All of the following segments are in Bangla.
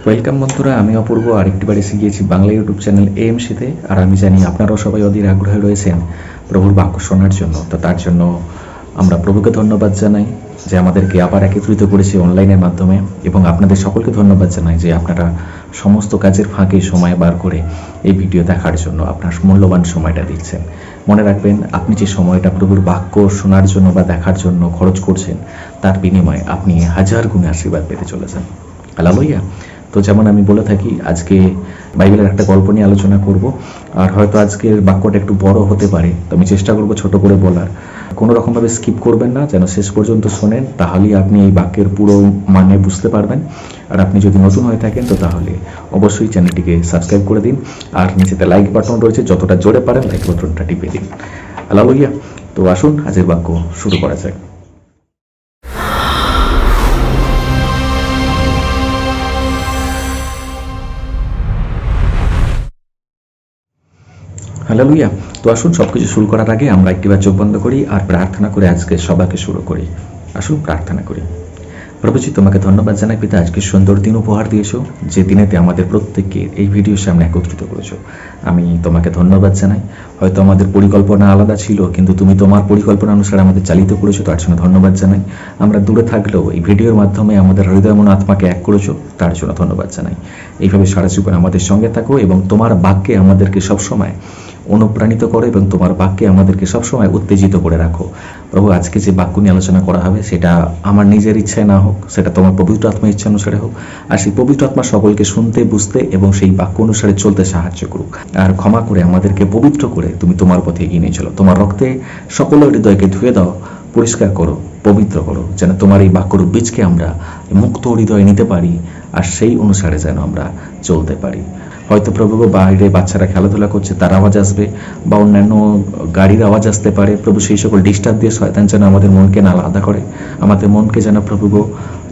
ওয়েলকাম বন্ধুরা, আমি অপূর্ব আরেকটিবার এসে গিয়েছি বাংলা ইউটিউব চ্যানেল এএমসিতে। আর আমি জানি আপনারাও সবাই অধীর আগ্রহে রয়েছেন প্রভুর বাক্য শোনার জন্য। তো তার জন্য আমরা প্রভুকে ধন্যবাদ জানাই যে আমাদেরকে আবার একত্রিত করেছে অনলাইনের মাধ্যমে, এবং আপনাদের সকলকে ধন্যবাদ জানাই যে আপনারা সমস্ত কাজের ফাঁকে সময় বার করে এই ভিডিও দেখার জন্য আপনার মূল্যবান সময়টা দিচ্ছেন। মনে রাখবেন, আপনি যে সময়টা প্রভুর বাক্য শোনার জন্য বা দেখার জন্য খরচ করছেন, তার বিনিময়ে আপনি হাজার গুণে আশীর্বাদ পেতে চলেছেন। হালেলুয়া। তো যেমন আমি বলে থাকি, আজকে বাইবেলের একটা গল্প নিয়ে আলোচনা করব। আর হয়তো আজকের বাক্যটা একটু বড় হতে পারে, তো আমি চেষ্টা করব ছোট করে বলার। কোনো রকমভাবে স্কিপ করবেন না, যেন শেষ পর্যন্ত শোনেন, তাহলেই আপনি এই বাক্যের পুরো মানে বুঝতে পারবেন। আর আপনি যদি নতুন হয়ে থাকেন তো তাহলে অবশ্যই চ্যানেলটিকে সাবস্ক্রাইব করে দিন। আর নিচেতে লাইক বাটন রয়েছে, যতটা জোরে পারেন লাইক বাটনটা টিপে দিন। হালেলুয়া। তো আসুন আজকের বাক্য শুরু করা যাক। হালেলুয়া। তো আসুন সবকিছু শুরু করার আগে আমরা একটিবার চোখ বন্ধ করি আর প্রার্থনা করে আজকে সবাইকে শুরু করি। আসুন প্রার্থনা করি। প্রভুজি, তোমাকে ধন্যবাদ জানাই পিতা, আজকে সুন্দর দিন উপহার দিয়েছো, যে দিনেতে আমাদের প্রত্যেককে এই ভিডিওর সামনে একত্রিত করেছো। আমি তোমাকে ধন্যবাদ জানাই। হয়তো আমাদের পরিকল্পনা আলাদা ছিল, কিন্তু তুমি তোমার পরিকল্পনা অনুসারে আমাদের চালিত করেছো, তার জন্য ধন্যবাদ জানাই। আমরা দূরে থাকলেও এই ভিডিওর মাধ্যমে আমাদের হৃদয় মন আত্মাকে এক করেছো, তার জন্য ধন্যবাদ জানাই। এইভাবে সারা জীবন আমাদের সঙ্গে থাকো এবং তোমার বাক্যে আমাদেরকে সবসময় অনুপ্রাণিত করো এবং তোমার বাক্যে আমাদেরকে সবসময় উত্তেজিত করে রাখো। প্রভু, আজকে যে বাক্য নিয়ে আলোচনা করা হবে সেটা আমার নিজের ইচ্ছায় না হোক, সেটা তোমার পবিত্র আত্মার ইচ্ছা অনুসারে হোক। আর সেই পবিত্র আত্মা সকলকে শুনতে, বুঝতে এবং সেই বাক্য অনুসারে চলতে সাহায্য করুক। আর ক্ষমা করে আমাদেরকে পবিত্র করে তুমি তোমার পথে এগিয়ে নিয়ে চলো। তোমার রক্তে সকলের হৃদয়কে ধুয়ে দাও, পরিষ্কার করো, পবিত্র করো, যেন তোমার এই বাক্যরূপ বীজকে আমরা মুক্ত হৃদয়ে নিতে পারি আর সেই অনুসারে যেন আমরা চলতে পারি। হয়তো প্রভু বাইরে বাচ্চারা খেলাধুলা করছে, তার আওয়াজ আসবে, বা অন্যান্য গাড়ির আওয়াজ আসতে পারে। প্রভু, সেই সকল ডিস্টার্ব দিয়ে শয়তান যেন আমাদের মনকে না আলাদা করে, আমাদের মনকে যেন প্রভু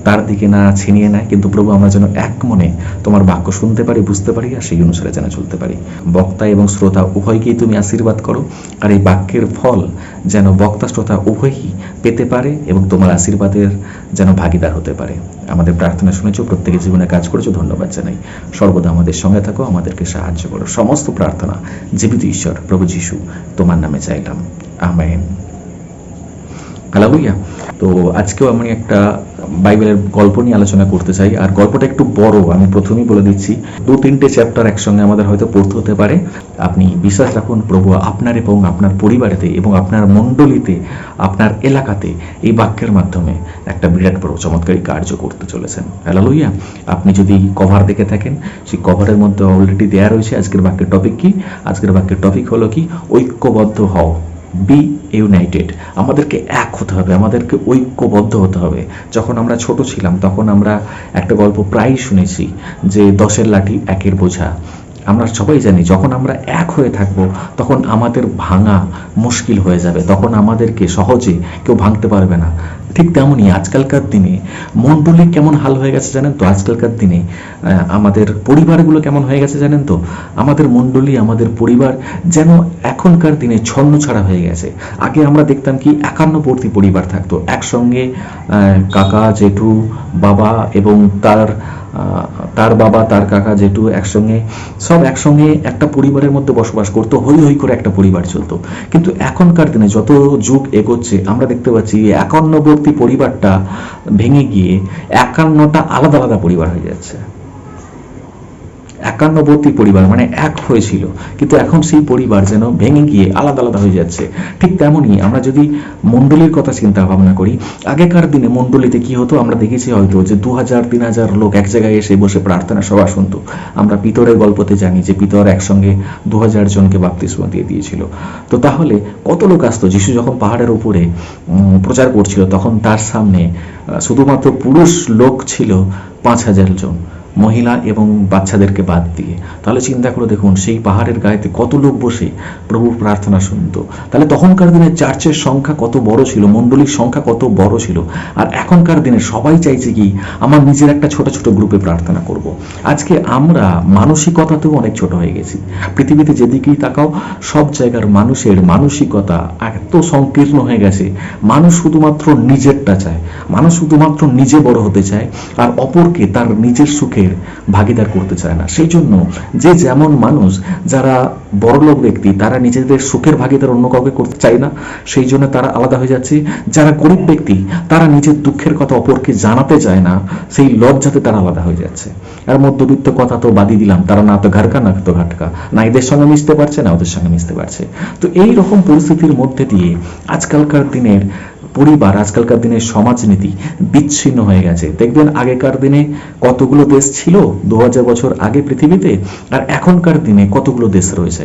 তার দিকে না ছিনিয়ে নেয়, কিন্তু প্রভু আমরা যেন এক মনে তোমার বাক্য শুনতে পারি, বুঝতে পারি আর সেই অনুসারে যেন চলতে পারি। বক্তা এবং শ্রোতা উভয়কেই তুমি আশীর্বাদ করো, আর এই বাক্যের ফল যেন বক্তা শ্রোতা উভয়ই পেতে পারে এবং তোমার আশীর্বাদের যেন ভাগিদার হতে পারে। আমাদের প্রার্থনা শুনেছো, প্রত্যেকের জীবনে কাজ করেছো, ধন্যবাদ জানাই। সর্বদা আমাদের সঙ্গে থাকো, আমাদেরকে সাহায্য করো। সমস্ত প্রার্থনা জীবিত ঈশ্বর প্রভু যিশু তোমার নামে চাইলাম, আমেন। হালেলুয়া। তো আজকেও আমি একটা বাইবেলের গল্প নিয়ে আলোচনা করতে চাই। আর গল্পটা একটু বড়, আমি প্রথমেই বলে দিচ্ছি। 2-3টে চ্যাপ্টার একসঙ্গে আমাদের হয়তো পড়তে হতে পারে। আপনি বিশ্বাস রাখুন, প্রভু আপনার এবং আপনার পরিবারেতে এবং আপনার মণ্ডলীতে, আপনার এলাকাতে এই বাক্যের মাধ্যমে একটা বিরাট বড় চমৎকারী কার্য করতে চলেছেন। হালেলুয়া। আপনি যদি কভার দেখে থাকেন, সেই কভারের মধ্যে অলরেডি দেয়া রয়েছে আজকের বাক্যের টপিক কি। আজকের বাক্যের টপিক হলো কি, ঐক্যবদ্ধ হও, বি ইউনাইটেড। আমাদেরকে এক হতে হবে, আমাদেরকে ঐক্যবদ্ধ হতে হবে। যখন আমরা ছোট ছিলাম তখন আমরা একটা গল্প প্রায়ই শুনেছি যে 10-এর লাঠি 1-এর বোঝা। আমরা সবাই জানি যখন আমরা এক হয়ে থাকব তখন আমাদের ভাঙা মুশকিল হয়ে যাবে, তখন আমাদেরকে সহজে কেউ ভাঙতে পারবে না। ঠিক তেমনই আজকালকার দিনে মণ্ডলী কেমন হাল হয়ে গেছে জানেন তো? আজকালকার দিনে আমাদের পরিবারগুলো কেমন হয়ে গেছে জানেন তো? আমাদের মণ্ডলী, আমাদের পরিবার যেন এখনকার দিনে ছন্ন ছাড়া হয়ে গেছে। আগে আমরা দেখতাম কি, একান্নবর্তী পরিবার থাকতো একসঙ্গে, কাকা জেঠু বাবা এবং তার বাবা তার কাকা জেঠু একসঙ্গে, সব একসঙ্গে একটা পরিবারের মধ্যে বসবাস করতো, হই হই করে একটা পরিবার চলতো। কিন্তু এখনকার দিনে যত যুগ এগোচ্ছে আমরা দেখতে পাচ্ছি একান্নবর্তী পরিবারটা ভেঙে গিয়ে 51টা আলাদা আলাদা পরিবার হয়ে যাচ্ছে। একান্নবর্তী পরিবার মানে এক হয়েছিল, কিন্তু এখন সেই পরিবার যেন ভেঙে গিয়ে আলাদা আলাদা হয়ে যাচ্ছে। ঠিক তেমনই আমরা যদি মণ্ডলীর কথা চিন্তা ভাবনা করি, আগেকার দিনে মণ্ডলীতে কি হতো আমরা দেখেছি হয়তো যে 2000-3000 লোক এক জায়গায় এসে বসে প্রার্থনা সভা শুনতো। আমরা পিতরের গল্পতে জানি যে পিতর একসঙ্গে 2000 জনকে বাপ্তিস্মা দিয়ে দিয়েছিল। তো তাহলে কত লোক আসতো? যিশু যখন পাহাড়ের উপরে প্রচার করছিল তখন তার সামনে শুধুমাত্র পুরুষ লোক ছিল 5000 জন, মহিলা এবং বাচ্চাদেরকে বাদ দিয়ে। তাহলে চিন্তা করে দেখুন, সেই পাহাড়ের গায়েতে কত লোক বসে প্রভু প্রার্থনা শুনতো। তাহলে তখনকার দিনে চার্চের সংখ্যা কত বড় ছিল, মণ্ডলীর সংখ্যা কত বড় ছিল। আর এখনকার দিনে সবাই চাইছে কি, আমার নিজের একটা ছোট ছোট গ্রুপে প্রার্থনা করব। আজকে আমরা মানসিকতাতেও অনেক ছোট হয়ে গেছি। পৃথিবীতে যেদিকেই তাকাও সব জায়গার মানুষের মানসিকতা এত সংকীর্ণ হয়ে গেছে। মানুষ শুধুমাত্র নিজেরটা চায়, মানুষ শুধুমাত্র নিজে বড় হতে চায় আর অপরকে তার নিজের সুখে সুখের ভাগিদার করতে চায় না। সেই জন্য যে যেমন মানুষ, যারা বড়লোক ব্যক্তি, তারা নিজেদের সুখের ভাগিদার অন্য কাউকে করতে চায় না, সেই জন্য তারা আলাদা হয়ে যাচ্ছে। যারা গরিব ব্যক্তি, তারা নিজের দুঃখের কথা অপরকে জানাতে চায় না, সেই লজ্জাতে তারা আলাদা হয়ে যাচ্ছে। আর মধ্যবিত্ত কথা তো বাদই দিলাম, তারা না তো ঘাটকা না তো ঘাটকা, না এদের সঙ্গে মিশতে পারছে না ওদের সঙ্গে মিশতে পারছে। তো এই রকম পরিস্থিতির মধ্যে দিয়ে আজকালকার দিনের পরিবার, আজকালকার দিনের সমাজনীতি বিচ্ছিন্ন হয়ে গেছে। দেখবেন আগেকার দিনে কতগুলো দেশ ছিল 2000 বছর আগে পৃথিবীতে, আর এখনকার দিনে কতগুলো দেশ রয়েছে।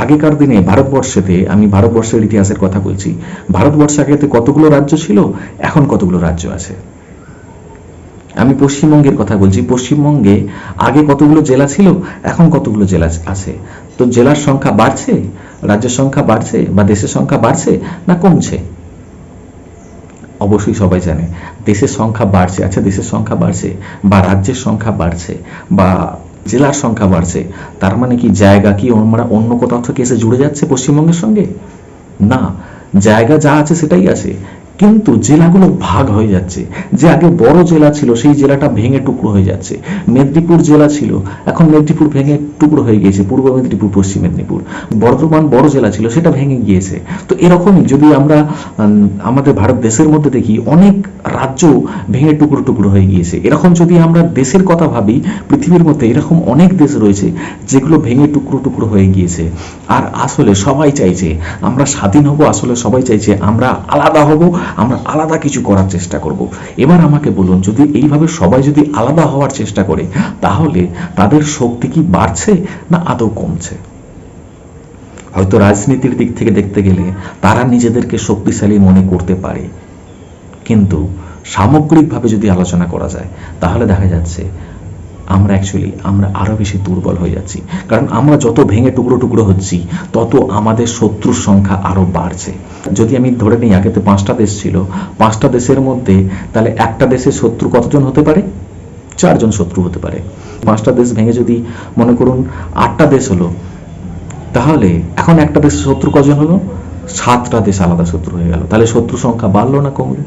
আগেকার দিনে ভারতবর্ষেতে, আমি ভারতবর্ষের ইতিহাসের কথা বলছি, ভারতবর্ষে আগেতে কতগুলো রাজ্য ছিল, এখন কতগুলো রাজ্য আছে। আমি পশ্চিমবঙ্গের কথা বলছি, পশ্চিমবঙ্গে আগে কতগুলো জেলা ছিল, এখন কতগুলো জেলা আছে। তো জেলার সংখ্যা বাড়ছে, রাজ্যের সংখ্যা বাড়ছে, বা দেশের সংখ্যা বাড়ছে না কমছে? অবশ্যই সবাই জানে দেশের সংখ্যা বাড়ছে। আচ্ছা, দেশের সংখ্যা বাড়ছে বা রাজ্যের সংখ্যা বাড়ছে বা জেলার সংখ্যা বাড়ছে, তার মানে কি জায়গা কি আমরা অন্য কোথাও থেকে এসে জুড়ে যাচ্ছে পশ্চিমবঙ্গের সঙ্গে? না, জায়গা যা আছে সেটাই আছে, কিন্তু জেলাগুলো ভাগ হয়ে যাচ্ছে। যে আগে বড় জেলা ছিল সেই জেলাটা ভেঙে টুকরো হয়ে যাচ্ছে। মেদিনীপুর জেলা ছিল, এখন মেদিনীপুর ভেঙে টুকরো হয়ে গিয়েছে, পূর্ব মেদিনীপুর, পশ্চিম মেদিনীপুর। বর্ধমান বড় জেলা ছিল, সেটা ভেঙে গিয়েছে। তো এরকমই যদি আমরা আমাদের ভারত দেশের মধ্যে দেখি, অনেক রাজ্য ভেঙে টুকরো টুকরো হয়ে গিয়েছে। এরকম যদি আমরা দেশের কথা ভাবি, পৃথিবীর মধ্যে এরকম অনেক দেশ রয়েছে যেগুলো ভেঙে টুকরো টুকরো হয়ে গিয়েছে। আর আসলে সবাই চাইছে আমরা স্বাধীন হব, আসলে সবাই চাইছে আমরা আলাদা হব, আমরা আলাদা কিছু করার চেষ্টা করব। এবার আমাকে বলুন, যদি এইভাবে সবাই যদি আলাদা হওয়ার চেষ্টা করে, তাহলে তাদের শক্তি কি বাড়ছে না আদৌ কমছে? হয়তো রাজনীতির দিক থেকে দেখতে গেলে তারা নিজেদেরকে শক্তিশালী মনে করতে পারে, কিন্তু সামগ্রিকভাবে যদি আলোচনা করা যায়, তাহলে দেখা যাচ্ছে আমরা আরো বেশি দুর্বল হয়ে যাচ্ছি। কারণ আমরা যত ভেঙে টুকরো টুকরো হচ্ছি, তত আমাদের শত্রুর সংখ্যা আরো বাড়ছে। যদি আমি ধরে নিই আগে তো 5টা দেশ ছিল, 5টা দেশের মধ্যে তাহলে একটা দেশের শত্রু কতজন হতে পারে? 4 জন শত্রু হতে পারে। 5টা দেশ ভেঙে যদি মনে করুন 8টা দেশ হলো, তাহলে এখন একটা দেশের শত্রু কজন হলো? 7টা দেশ আলাদা শত্রু হয়ে গেল। তাহলে শত্রু সংখ্যা বাড়লো না কমলো?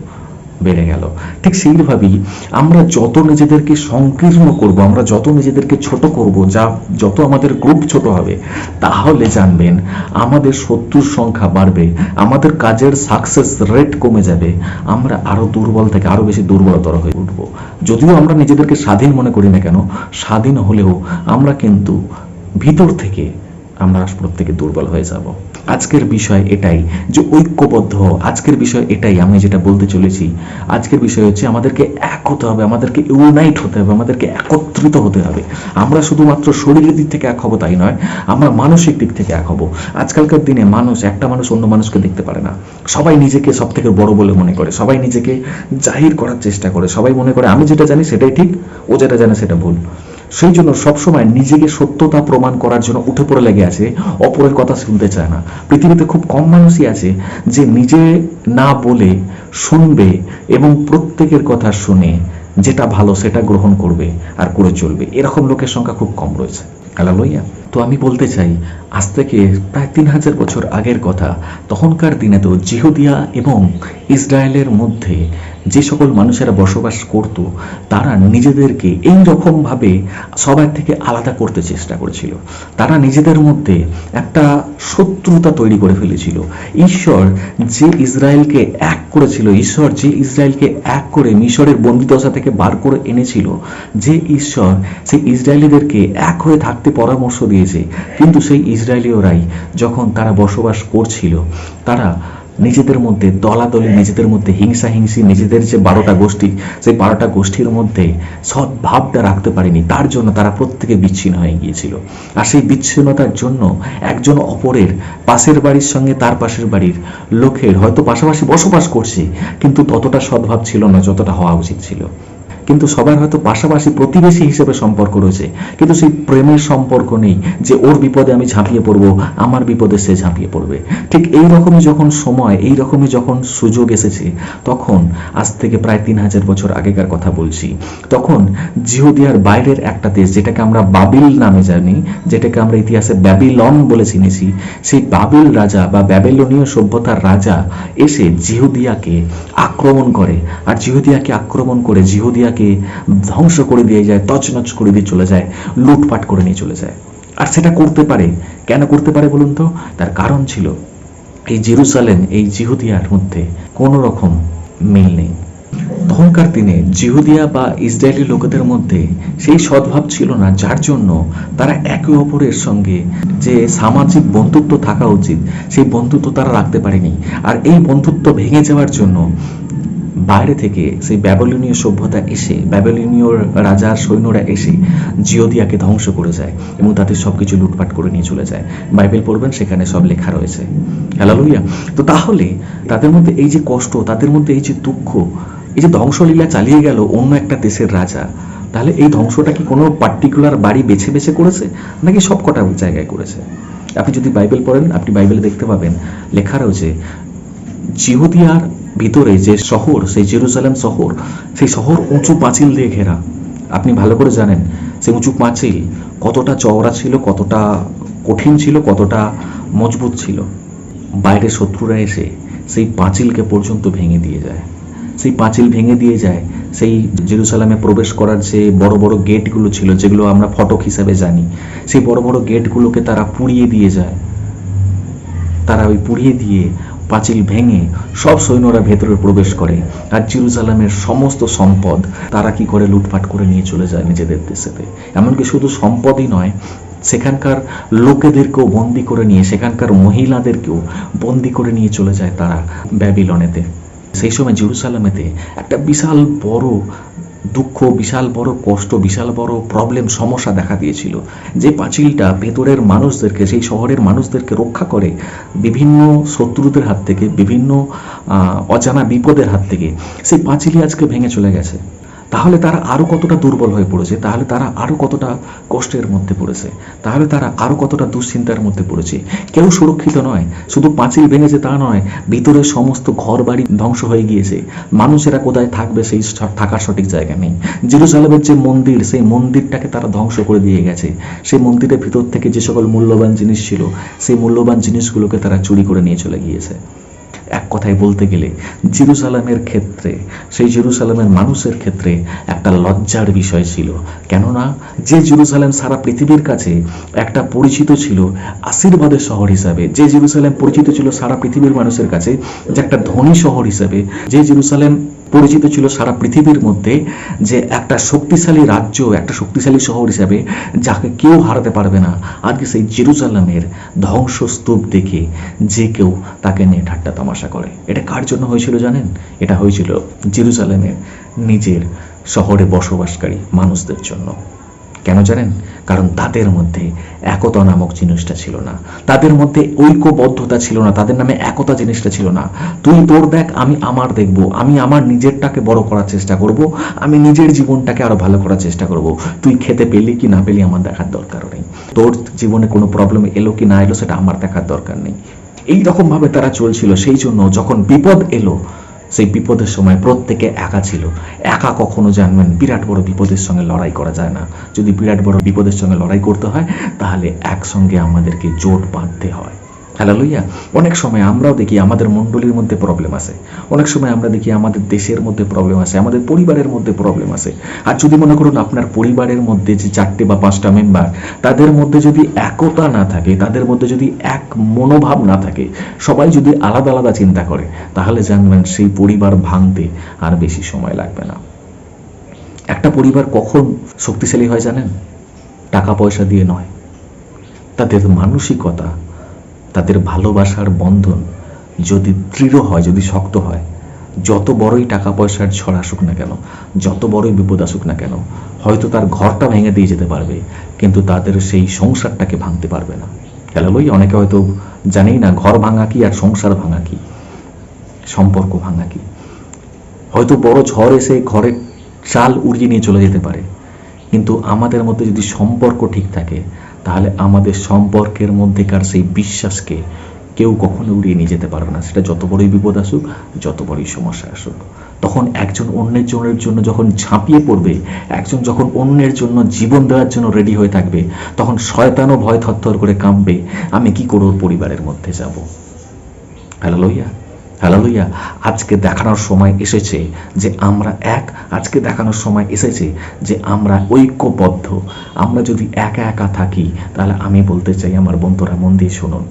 বেড়ে গেল। ঠিক সেইভাবেই আমরা যত নিজেদেরকে সংকীর্ণ করব, আমরা যত নিজেদেরকে ছোট করব, যত আমাদের গ্রুপ ছোট হবে, তাহলে জানবেন আমাদের শত্রুর সংখ্যা বাড়বে, আমাদের কাজের সাকসেস রেট কমে যাবে, আমরা আরো দুর্বল থেকে আরো বেশি দুর্বলতর হয়ে উঠবো। যদিও আমরা নিজেদেরকে স্বাধীন মনে করি না কেন, স্বাধীন হলেও আমরা কিন্তু ভিতর থেকে আমরা প্রত্যেকে দুর্বল হয়ে যাব। আজকের বিষয় এটাই যে ঐক্যবদ্ধ। আজকের বিষয় এটাই, আমি যেটা বলতে চলেছি, আজকের বিষয় হচ্ছে আমাদেরকে এক হতে হবে, আমাদেরকে ইউনাইট হতে হবে, আমাদেরকে একত্রিত হতে হবে। আমরা শুধুমাত্র শরীরের দিক থেকে এক হব তাই নয়, আমরা মানসিক দিক থেকে এক হব। আজকালকার দিনে একটা মানুষ অন্য মানুষকে দেখতে পারে না। সবাই নিজেকে সব থেকে বড় বলে মনে করে, সবাই নিজেকে জাহির করার চেষ্টা করে, সবাই মনে করে আমি যেটা জানি সেটাই ঠিক, ও যেটা জানে সেটা ভুল। সেই জন্য সবসময় নিজেকে সত্যতা প্রমাণ করার জন্য উঠে পড়ে লেগে আছে, অপরের কথা শুনতে চায় না। পৃথিবীতে খুব কম মানুষই আছে যে নিজে না বলে শুনবে এবং প্রত্যেকের কথা শুনে যেটা ভালো সেটা গ্রহণ করবে আর করে চলবে। এরকম লোকের সংখ্যা খুব কম রয়েছে। হালেলুয়া। তো আমি বলতে চাই, আজ থেকে প্রায় 3000 বছর আগের কথা, তখনকার দিনে তো জিহুদিয়া এবং ইসরায়েলের মধ্যে যে সকল মানুষেরা বসবাস করত, তারা নিজেদেরকে এই রকমভাবে সবার থেকে আলাদা করতে চেষ্টা করেছিল। তারা নিজেদের মধ্যে একটা শত্রুতা তৈরি করে ফেলেছিল। ঈশ্বর যে ইসরায়েলকে এক করেছিল, ঈশ্বর যে ইসরায়েলকে এক করে মিশরের বন্দিদশা থেকে বার করে এনেছিল, যে ঈশ্বর সেই ইসরায়েলিদেরকে এক হয়ে থাকতে পরামর্শ দিয়েছে, কিন্তু সেই ইসরায়েলীয়রাই যখন তারা বসবাস করছিল, তারা নিজেদের মধ্যে দলাদলি, নিজেদের মধ্যে হিংসাহিংসি, নিজেদের যে 12টা গোষ্ঠী, সেই 12টা গোষ্ঠীর মধ্যে সদ্ভাবটা রাখতে পারেনি। তার জন্য তারা প্রত্যেকে বিচ্ছিন্ন হয়ে গিয়েছিল। আর সেই বিচ্ছিন্নতার জন্য একজন অপরের পাশের বাড়ির সঙ্গে তার পাশের বাড়ির লোকের হয়তো পাশাপাশি বসবাস করছে, কিন্তু ততটা সদ্ভাব ছিল না যতটা হওয়া উচিত ছিল। কিন্তু সবার হয়তো পাশাপাশি প্রতিবেশী হিসেবে সম্পর্ক রয়েছে, কিন্তু সেই প্রেমের সম্পর্ক নেই যে ওর বিপদে আমি ঝাঁপিয়ে পড়বো, আমার বিপদে সে ঝাঁপিয়ে পড়বে। ঠিক এইরকমই যখন সময়, এইরকমই যখন সুযোগ এসেছে, তখন আজ থেকে প্রায় 3000 বছর আগেকার কথা বলছি, তখন জিহুদিয়ার বাইরের একটা দেশ, যেটাকে আমরা বাবিল নামে জানি, যেটাকে আমরা ইতিহাসে ব্যাবিলন বলে চিনেছি, সেই বাবিল রাজা বা ব্যাবিলনীয় সভ্যতার রাজা এসে জিহুদিয়াকে আক্রমণ করে। আর জিহুদিয়াকে আক্রমণ করে জিহুদিয়াকে জিহুদিয়াকে ধ্বংস করে দিয়ে যায়, তছনছ করে দিয়ে চলে যায়, লুটপাট করে নিয়ে চলে যায়। আর সেটা করতে পারে, কেন করতে পারে বলুন তো? তার কারণ ছিল এই জেরুসালেম, এই জিহুদিয়ার মধ্যে কোনো রকম মিল নেই। তখনকার দিনে জিহুদিয়া বা ইসরায়েলি লোকেদের মধ্যে সেই সদ্ভাব ছিল না, যার জন্য তারা একে অপরের সঙ্গে যে সামাজিক বন্ধুত্ব থাকা উচিত সেই বন্ধুত্ব তারা রাখতে পারেনি। আর এই বন্ধুত্ব ভেঙে যাওয়ার জন্য বাইরে থেকে সেই ব্যাবিলনীয় সভ্যতা এসে, ব্যাবিলনীয় রাজার সৈন্যরা এসে জিহুদিয়াকে ধ্বংস করে যায় এবং তাদের সবকিছু লুটপাট করে নিয়ে চলে যায়। বাইবেল পড়বেন, সেখানে সব লেখা রয়েছে। হালেলুয়া। তো তাহলে তাদের মধ্যে এই যে কষ্ট, তাদের মধ্যে এই যে দুঃখ, এই যে ধ্বংসলীলা চালিয়ে গেল অন্য একটা দেশের রাজা, তাহলে এই ধ্বংসটা কি কোনো পার্টিকুলার বাড়ি বেছে বেছে করেছে, নাকি সব কটা জায়গায় করেছে? আপনি যদি বাইবেল পড়েন, আপনি বাইবেলে দেখতে পাবেন লেখা রয়েছে জিহুদিয়ার ভিতরে যে শহর, সেই জেরুজালেম শহর, সেই শহর উঁচু পাঁচিল দিয়ে ঘেরা। আপনি ভালো করে জানেন সেই উঁচু পাঁচিল কতটা চওড়া ছিল, কতটা কঠিন ছিল, কতটা মজবুত ছিল। বাইরের শত্রুরা এসে সেই পাঁচিলকে পর্যন্ত ভেঙে দিয়ে যায়, সেই পাঁচিল ভেঙে দিয়ে যায়। সেই জেরুসালেমে প্রবেশ করার যে বড় বড় গেটগুলো ছিল, যেগুলো আমরা ফটক হিসাবে জানি, সেই বড় বড় গেটগুলোকে তারা পুড়িয়ে দিয়ে যায়। তারা ওই পুড়িয়ে দিয়ে পাঁচিল ভেঙে সব সৈন্যরা ভেতরে প্রবেশ করে, আর জেরুজালেমের সমস্ত সম্পদ তারা কি করে লুটপাট করে নিয়ে চলে যায় নিজেদের দেশেতে। এমনকি শুধু সম্পদই নয়, সেখানকার লোকেদেরকেও বন্দি করে নিয়ে, সেখানকার মহিলাদেরকেও বন্দি করে নিয়ে চলে যায় তারা ব্যাবিলনেতে। সেই সময় জেরুসালেমেতে একটা বিশাল বড় দুঃখ, বিশাল বড় কষ্ট, বিশাল বড় প্রবলেম, সমস্যা দেখা দিয়েছিল। যে পাঁচিলটা ভেতরের মানুষদেরকে, সেই শহরের মানুষদেরকে রক্ষা করে বিভিন্ন শত্রুদের হাত থেকে, বিভিন্ন অজানা বিপদের হাত থেকে, সেই পাঁচিলই আজকে ভেঙে চলে গেছে। তাহলে তারা আরও কতটা দুর্বল হয়ে পড়েছে, তাহলে তারা আরও কতটা কষ্টের মধ্যে পড়েছে, তাহলে তারা আরও কতটা দুশ্চিন্তার মধ্যে পড়েছে। কেউ সুরক্ষিত নয়, শুধু পাঁচিল ভেঙেছে তা নয়, ভিতরের সমস্ত ঘর বাড়ি ধ্বংস হয়ে গিয়েছে। মানুষেরা কোথায় থাকবে সেই থাকার সঠিক জায়গা নেই। জেরুজালেমের যে মন্দির, সেই মন্দিরটাকে তারা ধ্বংস করে দিয়ে গেছে। সেই মন্দিরের ভিতর থেকে যে সকল মূল্যবান জিনিস ছিল, সেই মূল্যবান জিনিসগুলোকে তারা চুরি করে নিয়ে চলে গিয়েছে। এক কথায় বলতে গেলে জেরুসালেমের ক্ষেত্রে, সেই জেরুসালেমের মানুষের ক্ষেত্রে একটা লজ্জার বিষয় ছিল। কেননা যে জেরুসালেম সারা পৃথিবীর কাছে একটা পরিচিত ছিল আশীর্বাদের শহর হিসাবে, যে জেরুসালেম পরিচিত ছিল সারা পৃথিবীর মানুষের কাছে যে একটা ধনী শহর হিসাবে, যে জেরুসালেম পরিচিত ছিল সারা পৃথিবীর মধ্যে যে একটা শক্তিশালী রাজ্য, একটা শক্তিশালী শহর হিসাবে যাকে কেউ হারাতে পারবে না, আজকে সেই জেরুজালেমের ধ্বংসস্তূপ দেখে যে কেউ তাকে নিয়ে ঠাট্টা তামাশা করে। এটা কার জন্য হয়েছিল জানেন? এটা হয়েছিল জেরুজালেমের নিজের শহরে বসবাসকারী মানুষদের জন্য। কেন জানেন? কারণ তাদের মধ্যে একতা নামক জিনিসটা ছিল না, তাদের মধ্যে ঐক্যবদ্ধতা ছিল না, তাদের নামে একতা জিনিসটা ছিল না। তুই তোর দেখ, আমি আমার দেখব, আমি আমার নিজেরটাকে বড় করার চেষ্টা করব, আমি নিজের জীবনটাকে আরো ভালো করার চেষ্টা করব। তুই খেতে পেলি কি না পেলি আমার দেখার দরকার নেই, তোর জীবনে কোনো প্রবলেম এলো কি না এলো সেটা আমার দেখার দরকার নেই। এই রকম ভাবে তারা চলছিল। সেই জন্য যখন বিপদ এলো, সেই বিপদের সময় প্রত্যেকে একা ছিল। একা কখনো জানবেন বিরাট বড় বিপদের সঙ্গে লড়াই করা যায় না। যদি বিরাট বড় বিপদের সঙ্গে লড়াই করতে হয় তাহলে একসঙ্গে আমাদেরকে জোট বাঁধতে হয়। হালেলুয়া। অনেক সময় আমরাও দেখি আমাদের মণ্ডলীর মধ্যে প্রবলেম আছে, অনেক সময় আমরা দেখি আমাদের দেশের মধ্যে প্রবলেম আছে, আমাদের পরিবারের মধ্যে প্রবলেম আছে। আর যদি মনে করুন আপনার পরিবারের মধ্যে যে 4টে বা 5টা মেম্বার, তাদের মধ্যে যদি একতা না থাকে, তাদের মধ্যে যদি এক মনোভাব না থাকে, সবাই যদি আলাদা আলাদা চিন্তা করে, তাহলে জানবেন সেই পরিবার ভাঙতে আর বেশি সময় লাগবে না। একটা পরিবার কখন শক্তিশালী হয় জানেন? টাকা পয়সা দিয়ে নয়, তাদের মানসিকতা, তাদের ভালোবাসার বন্ধন যদি দৃঢ় হয়, যদি শক্ত হয়, যত বড়ই টাকা পয়সার ঝড় আসুক না কেন, যত বড়ই বিপদ আসুক না কেন, হয়তো তার ঘরটা ভেঙে দিয়ে যেতে পারবে, কিন্তু তাদের সেই সংসারটাকে ভাঙতে পারবে না। হালেলুয়া। অনেকে হয়তো জানেই না ঘর ভাঙা কি আর সংসার ভাঙা কি, সম্পর্ক ভাঙা কি। হয়তো বড় ঝড় এসে ঘরের চাল উড়িয়ে নিয়ে চলে যেতে পারে, কিন্তু আমাদের মধ্যে যদি সম্পর্ক ঠিক থাকে, তাহলে আমাদের সম্পর্কের মধ্যেকার সেই বিশ্বাসকে কেউ কখনো উড়িয়ে নিয়ে যেতে পারবে না। সেটা যত বড়ই বিপদ আসুক, যত বড়ই সমস্যা আসুক, তখন একজন অন্যের জন্য যখন ঝাঁপিয়ে পড়বে, একজন যখন অন্যের জন্য জীবন দেওয়ার জন্য রেডি হয়ে থাকবে, তখন শয়তানও ভয় থরথর করে কাঁপবে, আমি কি করে ওর পরিবারের মধ্যে যাব। হালেলুয়া। হালেলুয়া। আজকে দেখানোর সময় এসেছে যে আমরা এক, আজকে দেখানোর সময় এসেছে যে আমরা ঐক্যবদ্ধ। আমরা যদি একা একা থাকি তাহলে আমি বলতে চাই আমার বন্ধুরা মন দিয়ে শুনুন,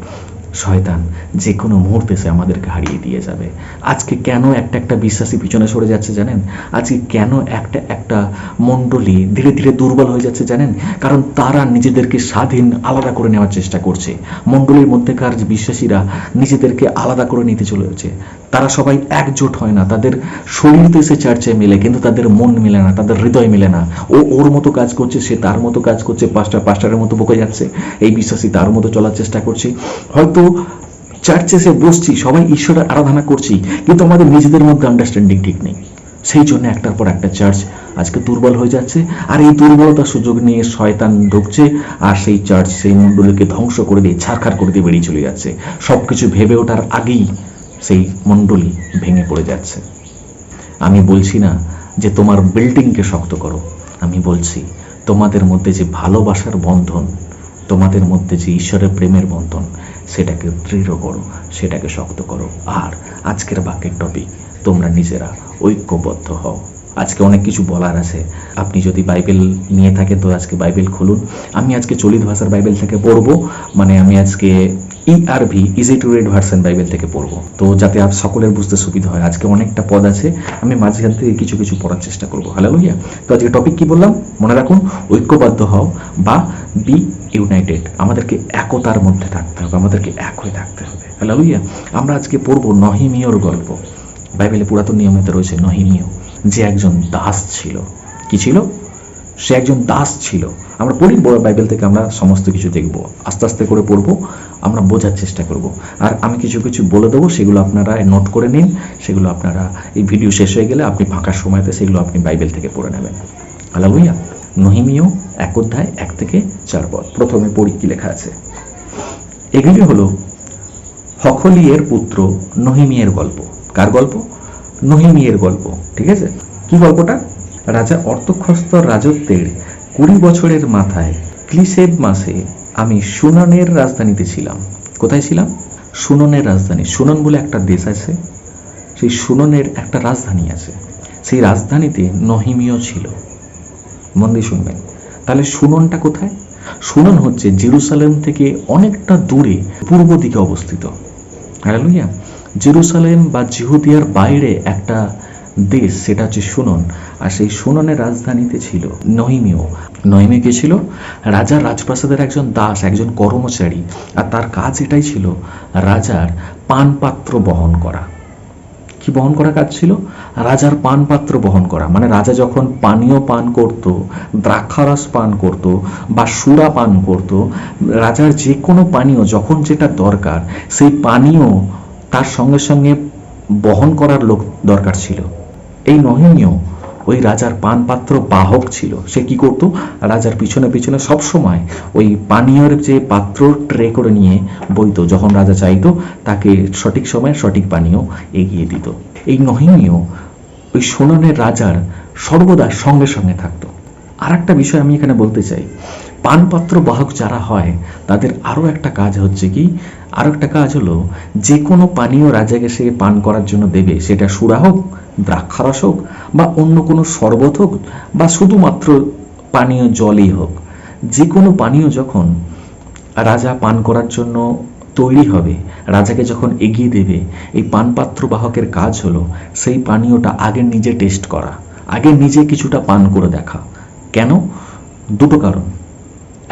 শয়তান যে কোনো মুহূর্তে সে আমাদেরকে হারিয়ে দিয়ে যাবে। আজকে কেন একটা একটা বিশ্বাসী পিছনে সরে যাচ্ছে জানেন? আজকে কেন একটা একটা মণ্ডলী ধীরে ধীরে দুর্বল হয়ে যাচ্ছে জানেন? কারণ তারা নিজেদেরকে স্বাধীন আলাদা করে নেওয়ার চেষ্টা করছে। মণ্ডলীর মধ্যেকার যে বিশ্বাসীরা নিজেদেরকে আলাদা করে নিতে চলেছে। তারা সবাই একজোট হয় না, তাদের শরীর তো এসে চার্চে মেলে কিন্তু তাদের মন মেলে না, তাদের হৃদয় মেলে না। ও ওর মতো কাজ করছে, সে তার মতো কাজ করছে, পাস্টারের মতো বকে যাচ্ছে, এই বিশ্বাসী তার মতো চলার চেষ্টা করছে। হয়তো চার্চে সে বসছি, সবাই ঈশ্বরের আরাধনা করছি, কিন্তু আমাদের নিজেদের মধ্যে আন্ডারস্ট্যান্ডিং ঠিক নেই। সেই জন্য একটার পর একটা চার্চ আজকে দুর্বল হয়ে যাচ্ছে। আর এই দুর্বলতার সুযোগ নিয়ে শয়তান ঢুকছে আর সেই চার্চ সেই মণ্ডলীকে ধ্বংস করে দিয়ে ছারখার করে দিয়ে বেরিয়ে চলে যাচ্ছে। সব কিছু ভেবে ওঠার আগেই সেই মণ্ডলী ভেঙে পড়ে যাচ্ছে। আমি বলছি না যে তোমার বিল্ডিংকে শক্ত করো, আমি বলছি তোমাদের মধ্যে যে ভালোবাসার বন্ধন, তোমাদের মধ্যে যে ঈশ্বরের প্রেমের বন্ধন, সেটাকে দৃঢ় করো, সেটাকে শক্ত করো। আর আজকের বাক্যের টপিক, তোমরা নিজেরা ঐক্যবদ্ধ হও। আজকে অনেক কিছু বলার আছে। আপনি যদি বাইবেল নিয়ে থাকেন তো আজকে বাইবেল খুলুন। আমি আজকে চলিত ভাষার বাইবেল থেকে পড়বো, মানে আমি আজকে ERV easy to read version Bible থেকে পড়বো, তো যাতে সকলের বুঝতে সুবিধা হয়। আজকে অনেকটা পদ আছে, আমি মাঝখান থেকে কিছু কিছু পড়ার চেষ্টা করবো। হালেলুয়া। তো আজকে টপিক কি বললাম মনে রাখুন, ঐক্যবদ্ধ হও বা বি ইউনাইটেড। আমাদেরকে একতার মধ্যে থাকতে হবে, আমাদেরকে এক হয়ে থাকতে হবে। হালেলুয়া। আমরা আজকে পড়বো নহিমিয়র গল্প। বাইবেলে পুরাতন নিয়মিত রয়েছে নহিমিয়, যে একজন দাস ছিল। কি ছিল? সে একজন দাস ছিল। আমরা পড়ি বাইবেল থেকে, আমরা সমস্ত কিছু দেখব, আস্তে আস্তে করে পড়বো, আমরা বোঝার চেষ্টা করব। আর আমি কিছু কিছু বলে দেবো, সেগুলো আপনারা নোট করে নিন। সেগুলো আপনারা এই ভিডিও শেষ হয়ে গেলে আপনি ফাঁকা সময়তে সেগুলো আপনি বাইবেল থেকে পড়ে নেবেন। হালেলুয়া। নহিমিয় 1 অধ্যায় 1 থেকে 4 পদ। প্রথমে পড়ি কি লেখা আছে। এগুলি হলো হখলিয়ের পুত্র নহিমিয়ের গল্প। কার গল্প? নহিমিয়ের গল্প। ঠিক আছে, কি গল্পটা? রাজা অর্তক্ষস্তর রাজত্বের 20 বছরের মাথায় ক্লিসেব মাসে আমি সুননের রাজধানীতে ছিলাম। কোথায় ছিলাম? সুননের রাজধানী। সুনন বলে একটা দেশ আছে, সেই সুননের একটা রাজধানী আছে। সেই রাজধানীতে নহিমিয় ছিল। মন দিয়ে শুনবেন। তাহলে সুননটা কোথায়? সুনন হচ্ছে জেরুসালেম থেকে অনেকটা দূরে পূর্ব দিকে অবস্থিত। হালেলুয়া। জেরুসালেম বা জিহুদিয়ার বাইরে একটা দেশ, সেটা হচ্ছে সুনন। আর সেই সুননের রাজধানীতে ছিল নহিমিয়। নহিমিয় কে ছিল? রাজার রাজপ্রাসাদের একজন দাস, একজন কর্মচারী। আর তার কাজ এটাই ছিল, রাজার পানপাত্র বহন করা। কি বহন করা কাজ ছিল? রাজার পানপাত্র বহন করা। মানে রাজা যখন পানীয় পান করত, দ্রাক্ষারস পান করত বা সুরা পান করত, রাজার যে কোনো পানীয় যখন যেটা দরকার, সেই পানীয় তার সঙ্গে সঙ্গে বহন করার লোক দরকার ছিল। এই নহিমিয় ওই রাজার পানপাত্র বাহক ছিল। সে কি করত? রাজার পিছনে পিছনে সবসময় ওই পানীয়র যে পাত্র ট্রে করে নিয়ে বইতো, যখন রাজা চাইতো তাকে সঠিক সময়ে সঠিক পানীয় এগিয়ে দিত। এই নহিমিয় ওই সুননের রাজার সর্বদা সঙ্গে সঙ্গে থাকতো। আর একটা বিষয় আমি এখানে বলতে চাই, পানপাত্র বাহক যারা হয় তাদের আরও একটা কাজ হচ্ছে কি, আরও একটা কাজ হলো, যে কোনো পানীয় রাজাকে সে পান করার জন্য দেবে, সেটা সুরা হোক, দ্রাক্ষারস হোক বা অন্য কোনো শরবত হোক বা শুধুমাত্র পানীয় জলই হোক, যে কোনো পানীয় যখন রাজা পান করার জন্য তৈরি হবে, রাজাকে যখন এগিয়ে দেবে, এই পানপাত্র বাহকের কাজ হলো সেই পানীয়টা আগে নিজে টেস্ট করা, আগে নিজে কিছুটা পান করে দেখা। কেন? দুটো কারণ।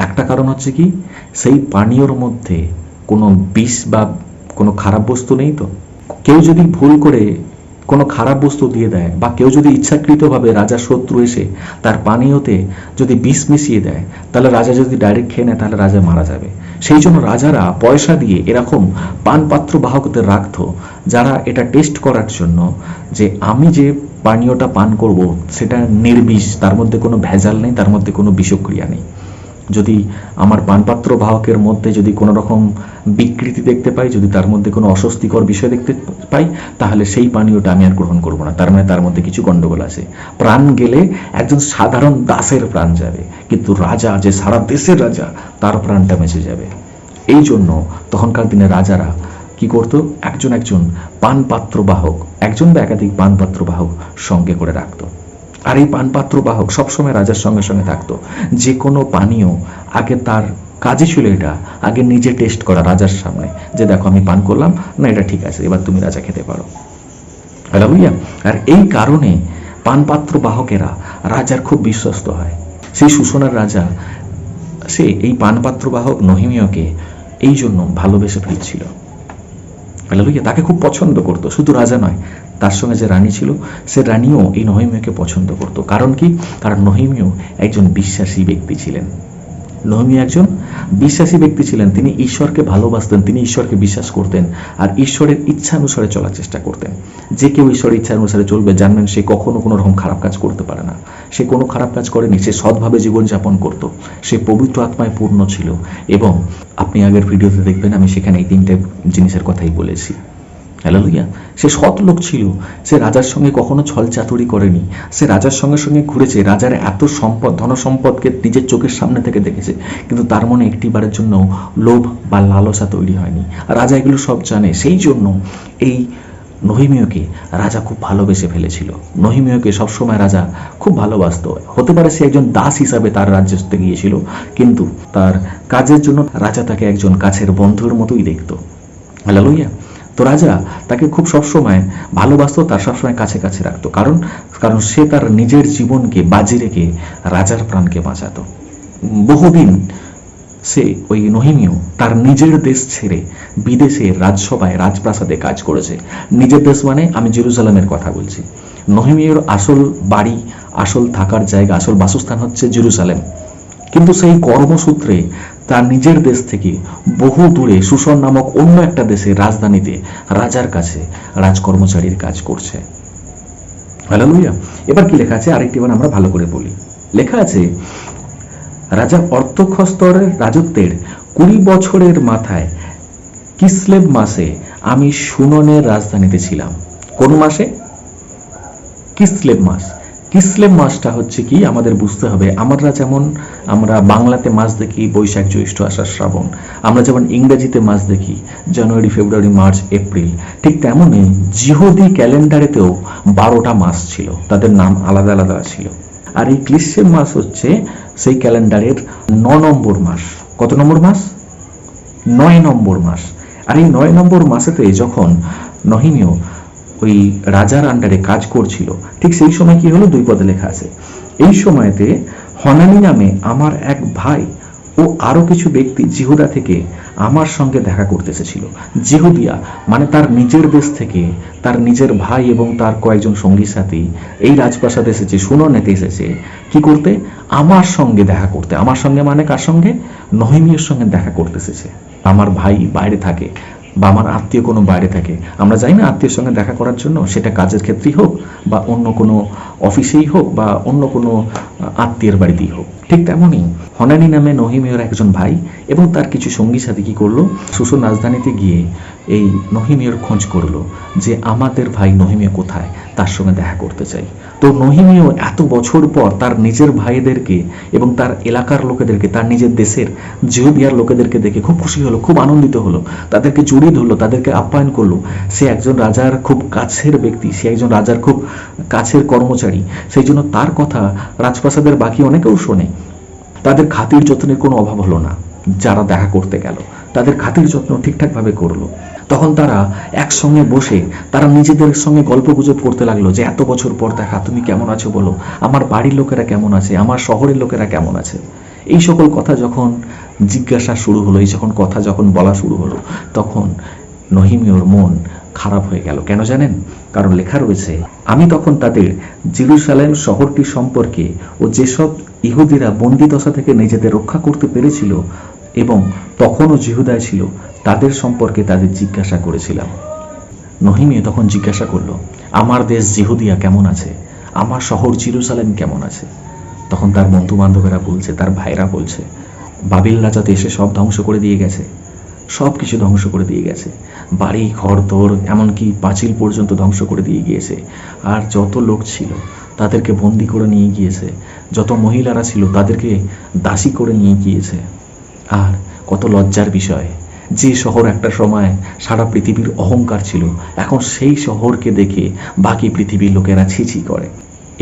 একটা কারণ হচ্ছে কি, সেই পানীয়র মধ্যে কোনো বিষ বা কোনো খারাপ বস্তু নেই তো। কেউ যদি ভুল করে কোনো খারাপ বস্তু দিয়ে দেয় বা কেউ যদি ইচ্ছাকৃতভাবে রাজার শত্রু এসে তার পানীয়তে যদি বিষ মিশিয়ে দেয়, তাহলে রাজা যদি ডাইরেক্ট খেয়ে নেয় তাহলে রাজা মারা যাবে। সেই জন্য রাজারা পয়সা দিয়ে এরকম পানপাত্র বাহকদের রাখতো, যারা এটা টেস্ট করার জন্য যে আমি যে পানীয়টা পান করব সেটা নির্বিষ, তার মধ্যে কোনো ভেজাল নেই, তার মধ্যে কোনো বিষক্রিয়া নেই। যদি আমার পানপাত্র বাহকের মধ্যে যদি কোনো রকম বিকৃতি দেখতে পাই, যদি তার মধ্যে কোনো অস্বস্তিকর বিষয় দেখতে পাই, তাহলে সেই পানীয়টা আমি আর গ্রহণ করব না। তার মানে তার মধ্যে কিছু গন্ডগোল আছে। প্রাণ গেলে একজন সাধারণ দাসের প্রাণ যাবে, কিন্তু রাজা, যে সারা দেশের রাজা, তার প্রাণটা বেঁচে যাবে। এই জন্য তখনকার দিনে রাজারা কি করত, একজন একজন পানপাত্র বাহক, একজন বা একাধিক পানপাত্র বাহক সঙ্গে করে রাখত। আর এই পানপাত্র বাহক সবসময় রাজার সঙ্গে সঙ্গে থাকতো। যে কোনো পানীয় আগে তার কাজই ছিল এটা, আগে নিজে টেস্ট করা রাজার সামনে, যে দেখো আমি পান করলাম, না এটা ঠিক আছে, এবার তুমি রাজা খেতে পারো। হালেলুয়া। আর এই কারণে পানপাত্র বাহকেরা রাজার খুব বিশ্বস্ত হয়। সেই সুসনার রাজা সে এই পানপাত্র বাহক নহিমীয়কে এই জন্য ভালোবেসে ফেলছিল। হালেলুয়া। তাকে খুব পছন্দ করতো। শুধু রাজা নয়, তার সঙ্গে যে রানী ছিল সে রানীও এই নহিমীয়কে পছন্দ করত। কারণ কি? কারণ নহিমীয় একজন বিশ্বাসী ব্যক্তি ছিলেন। নহিমীয় একজন বিশ্বাসী ব্যক্তি ছিলেন। তিনি ঈশ্বরকে ভালোবাসতেন, তিনি ঈশ্বরকে বিশ্বাস করতেন, আর ঈশ্বরের ইচ্ছানুসারে চলার চেষ্টা করতেন। যে কেউ ঈশ্বরের ইচ্ছানুসারে চলবে, জানবেন সে কখনো কোনো রকম খারাপ কাজ করতে পারে না। সে কোনো খারাপ কাজ করেনি, সে সৎভাবে জীবনযাপন করত, সে পবিত্র আত্মায় পূর্ণ ছিল। এবং আপনি আগের ভিডিওতে দেখবেন আমি সেখানে এই তিনটে জিনিসের কথাই বলেছি। হালেলুয়া। সে সৎ লোক ছিল। সে রাজার সঙ্গে কখনো ছল চাতুরি করেনি। সে রাজার সঙ্গে সঙ্গে ঘুরেছে, রাজার এত সম্পদ, ধনসম্পদকে নিজের চোখের সামনে থেকে দেখেছে, কিন্তু তার মনে একটিবারের জন্য লোভ বা লালসা তৈরি হয়নি। রাজা এগুলো সব জানে। সেই জন্য এই নহিমীয়কে রাজা খুব ভালোবেসে ফেলেছিল। নহিমীয়কে সবসময় রাজা খুব ভালোবাসত। হতে পারে সে একজন দাস হিসাবে তার রাজ্যে গিয়েছিল, কিন্তু তার কাজের জন্য রাজা তাকে একজন কাছের বন্ধুর মতোই দেখত। হালেলুয়া। তো রাজা তাকে খুব সবসময় ভালোবাসত, তার সবসময় কাছে কাছে রাখতো। কারণ সে তার নিজের জীবনকে বাজি রেখে রাজার প্রাণকে বাঁচাতো। বহুদিন সে ওই নহিমীয় তার নিজের দেশ ছেড়ে বিদেশে রাজসভায়, রাজপ্রাসাদে কাজ করেছে। নিজের দেশ মানে আমি জেরুজালেমের কথা বলছি। নহিমীয়র আসল বাড়ি, আসল থাকার জায়গা, আসল বাসস্থান হচ্ছে জেরুজালেম। কিন্তু সেই কর্মসূত্রে তার নিজের দেশ থেকে বহু দূরে সুসন নামক অন্য একটা দেশে রাজধানীতে রাজার কাছে রাজকর্মচারীর কাজ করছে। হালেলুয়া। এবার কি লেখা আছে আরেকটি বার আমরা ভালো করে বলি। লেখা আছে, রাজা অর্তক্ষস্তরের রাজত্বের 20 বছরের মাথায় কিসলেভ মাসে আমি সুননের রাজধানীতে ছিলাম। কোন মাসে? কিসলেভ মাস। কিসলেভ মাসটা হচ্ছে কি আমাদের বুঝতে হবে। আমরা বাংলাতে মাস দেখি বৈশাখ, জ্যৈষ্ঠ, আষাঢ়, শ্রাবণ। আমরা যেমন ইংরেজিতে মাস দেখি জানুয়ারি, ফেব্রুয়ারি, মার্চ, এপ্রিল। ঠিক তেমনই জিহুদি ক্যালেন্ডারেতেও 12টা মাস ছিল, তাদের নাম আলাদা আলাদা ছিল। আর এই কিসলেভ মাস হচ্ছে সেই ক্যালেন্ডারের 9 নম্বর মাস। কত নম্বর মাস? 9 নম্বর মাস। আর এই 9 নম্বর মাসেতে যখন নহিমীয় ওই রাজার আন্ডারে কাজ করছিল, ঠিক সেই সময় কি হলো? 2 পদে লেখা আছে, এই সময়তে হনানি নামে আমার এক ভাই ও আরো কিছু ব্যক্তি জিহুদা থেকে আমার সঙ্গে দেখা করতে এসেছিল। জিহুদিয়া মানে তার নিজের দেশ থেকে তার নিজের ভাই এবং তার কয়েকজন সঙ্গী সাথী এই রাজপ্রাসাদে এসেছে, সুননেতে এসেছে কি করতে? আমার সঙ্গে দেখা করতে। আমার সঙ্গে মানে কার সঙ্গে? নহিমীয়র সঙ্গে দেখা করতে এসেছে। আমার ভাই বাইরে থাকে বা আমার আত্মীয় কোনো বাইরে থাকে, আমরা যাই না আত্মীয়ের সঙ্গে দেখা করার জন্য, সেটা কাজের ক্ষেত্রেই হোক বা অন্য কোনো অফিসেই হোক বা অন্য কোনো আত্মীয়ের বাড়িতেই হোক। ঠিক তেমনই হনানি নামে নহিমীয়র একজন ভাই এবং তার কিছু সঙ্গী সাথী কি করলো? সুসন রাজধানীতে গিয়ে এই নহিমীয়র খোঁজ করলো যে আমাদের ভাই নহিমীয় কোথায়, তার সঙ্গে দেখা করতে চাই। তো নহিমীয় এত বছর পর তার নিজের ভাইদেরকে এবং তার এলাকার লোকেদেরকে, তার নিজের দেশের জিহুদিয়ার লোকেদেরকে দেখে খুব খুশি হলো, খুব আনন্দিত হলো, তাদেরকে জড়িয়ে ধরলো, তাদেরকে আপ্যায়ন করলো। সে একজন রাজার খুব কাছের ব্যক্তি, সে একজন রাজার খুব কাছের কর্মচারী, সেই জন্য তার কথা রাজপ্রাসাদের বাকি অনেকেও শোনে। তাদের খাতির যত্নের কোনো অভাব হলো না। যারা দেখা করতে গেল তাদের খাতির যত্ন ঠিকঠাকভাবে করলো। তখন তারা একসঙ্গে বসে তারা নিজেদের সঙ্গে গল্প গুজব করতে লাগলো যে এত বছর পর দেখা, তুমি কেমন আছো বলো, আমার বাড়ির লোকেরা কেমন আছে, আমার শহরের লোকেরা কেমন আছে। এই সকল কথা যখন জিজ্ঞাসা শুরু হলো, এই যখন কথা যখন বলা শুরু হলো, তখন নহিমীয়র মন খারাপ হয়ে গেল। কেন জানেন? কারণ লেখা রয়েছে, আমি তখন তাদের জেরুজালেম শহরটি সম্পর্কে ও যেসব ইহুদিরা বন্দিদশা থেকে নিজেদের রক্ষা করতে পেরেছিল এবং তখনও জিহুদায় ছিল তাদের সম্পর্কে তাদের জিজ্ঞাসা করেছিলাম। নহিমীয় তখন জিজ্ঞাসা করলো, আমার দেশ জিহুদিয়া কেমন আছে, আমার শহর জেরুজালেম কেমন আছে। তখন তার বন্ধু বান্ধবেরা বলছে, তার ভাইরা বলছে, বাবিল রাজাতে এসে সব ধ্বংস করে দিয়ে গেছে, সব কিছু ধ্বংস করে দিয়ে গেছে, বাড়ি ঘর দোর এমনকি পাঁচিল পর্যন্ত ধ্বংস করে দিয়ে গিয়েছে। আর যত লোক ছিল তাদেরকে বন্দি করে নিয়ে গিয়েছে, যত মহিলারা ছিল তাদেরকে দাসী করে নিয়ে গিয়েছে। আর কত লজ্জার বিষয়, যে শহর একটা সময় সারা পৃথিবীর অহংকার ছিল, এখন সেই শহরকে দেখে বাকি পৃথিবীর লোকেরা ছিছি করে।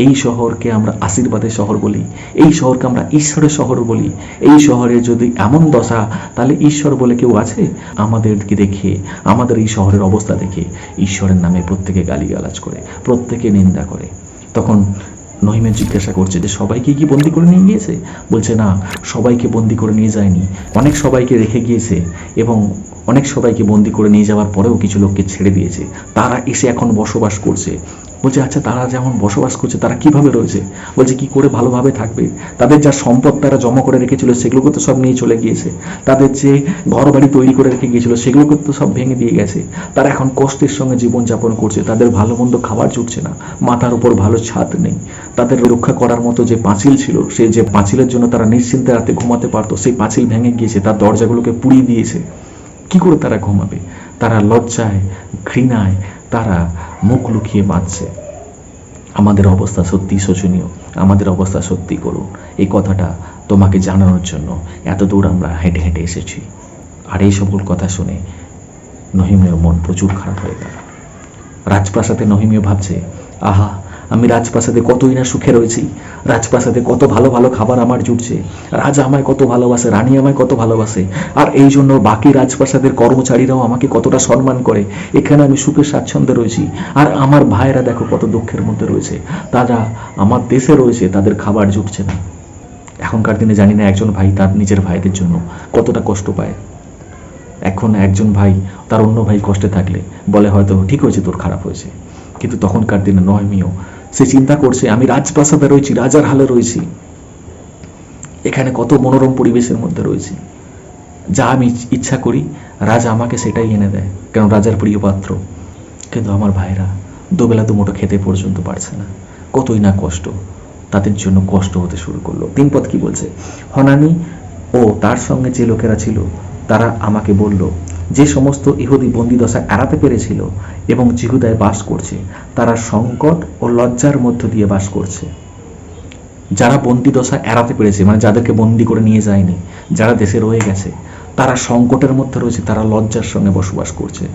এই শহরকে আমরা আশীর্বাদের শহর বলি, এই শহরকে আমরা ঈশ্বরের শহর বলি। এই শহরে যদি এমন দশা, তাহলে ঈশ্বর বলে কেউ আছে? আমাদেরকে দেখে, আমাদের এই শহরের অবস্থা দেখে ঈশ্বরের নামে প্রত্যেকে গালিগালাজ করে, প্রত্যেকে নিন্দা করে। তখন নহিমের জিজ্ঞাসা করছে যে সবাইকে কি বন্দি করে নিয়ে গিয়েছে? বলছে না, সবাইকে বন্দি করে নিয়ে যায়নি, অনেক সবাইকে রেখে গিয়েছে এবং অনেক সবাইকে বন্দি করে নিয়ে যাওয়ার পরেও কিছু লোককে ছেড়ে দিয়েছে, তারা এসে এখন বসবাস করছে। বলছে আচ্ছা, তারা যেমন বসবাস করছে তারা কিভাবে রয়েছে? বলছে কি করে ভালোভাবে থাকবে? তাদের যা সম্পদ তারা জমা করে রেখেছিল সেগুলোকে তো সব নিয়ে চলে গিয়েছে, তাদের যে ঘর বাড়ি তৈরি করে রেখে গিয়েছিল সেগুলোকে তো সব ভেঙে দিয়ে গেছে। তারা এখন কষ্টের সঙ্গে জীবনযাপন করছে, তাদের ভালো মন্দ খাবার জুটছে না, মাথার উপর ভালো ছাদ নেই, তাদের রক্ষা করার মতো যে পাঁচিল ছিল, সেই যে পাঁচিলের জন্য তারা নিশ্চিন্তে রাতে ঘুমাতে পারতো, সেই পাঁচিল ভেঙে গিয়েছে, তার দরজাগুলোকে পুড়িয়ে দিয়েছে। কি করে তারা ঘুমাবে? তারা লজ্জায়, ঘৃণায় তারা মুখ লুকিয়ে বাঁচছে। আমাদের অবস্থা সত্যি শোচনীয়, আমাদের অবস্থা সত্যি করুন। এই কথাটা তোমাকে জানানোর জন্য এত দূর আমরা হেঁটে হেঁটে এসেছি। আর এই সকল কথা শুনে নহিমের মন প্রচুর খারাপ হয়ে গেল। রাজপ্রাসাদে নহিমীয় ভাবছে, আহা, আমি রাজপ্রাসাদে কতই না সুখে রয়েছি, রাজপ্রাসাদে কত ভালো ভালো খাবার আমার জুটছে, রাজা আমায় কত ভালোবাসে, রানী আমায় কত ভালোবাসে, আর এই জন্য বাকি রাজপ্রাসাদের কর্মচারীরাও আমাকে কতটা সম্মান করে। এখানে আমি সুখে স্বাচ্ছন্দ্যে রয়েছি, আর আমার ভাইয়েরা দেখো কত দুঃখের মধ্যে রয়েছে, তারা আমার দেশে রয়েছে, তাদের খাবার জুটছে না। এখনকার দিনে জানি না একজন ভাই তার নিজের ভাইদের জন্য কতটা কষ্ট পায়। এখন একজন ভাই তার অন্য ভাই কষ্টে থাকলে বলে হয়তো ঠিক হয়েছে, তোর খারাপ হয়েছে, কিন্তু তখনকার দিনে নহিমীয় সে চিন্তা করছে, আমি রাজপ্রাসাদে রয়েছি, রাজার হালে রয়েছি, এখানে কত মনোরম পরিবেশের মধ্যে রয়েছি, যা আমি ইচ্ছা করি রাজা আমাকে সেটাই এনে দেয়, কারণ রাজার প্রিয় পাত্র। কিন্তু আমার ভাইরা দুবেলা দুমুঠো খেতে পর্যন্ত পারছে না, কতই না কষ্ট, তাদের জন্য কষ্ট হতে শুরু করলো। 3 পদ কি বলছে? হনানি ও তার সঙ্গে যে লোকেরা ছিল তারা আমাকে বলল, যে সমস্ত ইহুদি বন্দিদশা এড়াতে পেরেছিল এবং জিহুদায় বাস করছে, তারা সংকট ও লজ্জার মধ্য দিয়ে বাস করছে। যারা বন্দিদশা এড়াতে পেরেছে, মানে যাদেরকে বন্দি করে নিয়ে যায়নি, যারা দেশে রয়ে গেছে, তারা সংকটের মধ্যে রয়েছে, তারা লজ্জার সঙ্গে বসবাস করছে।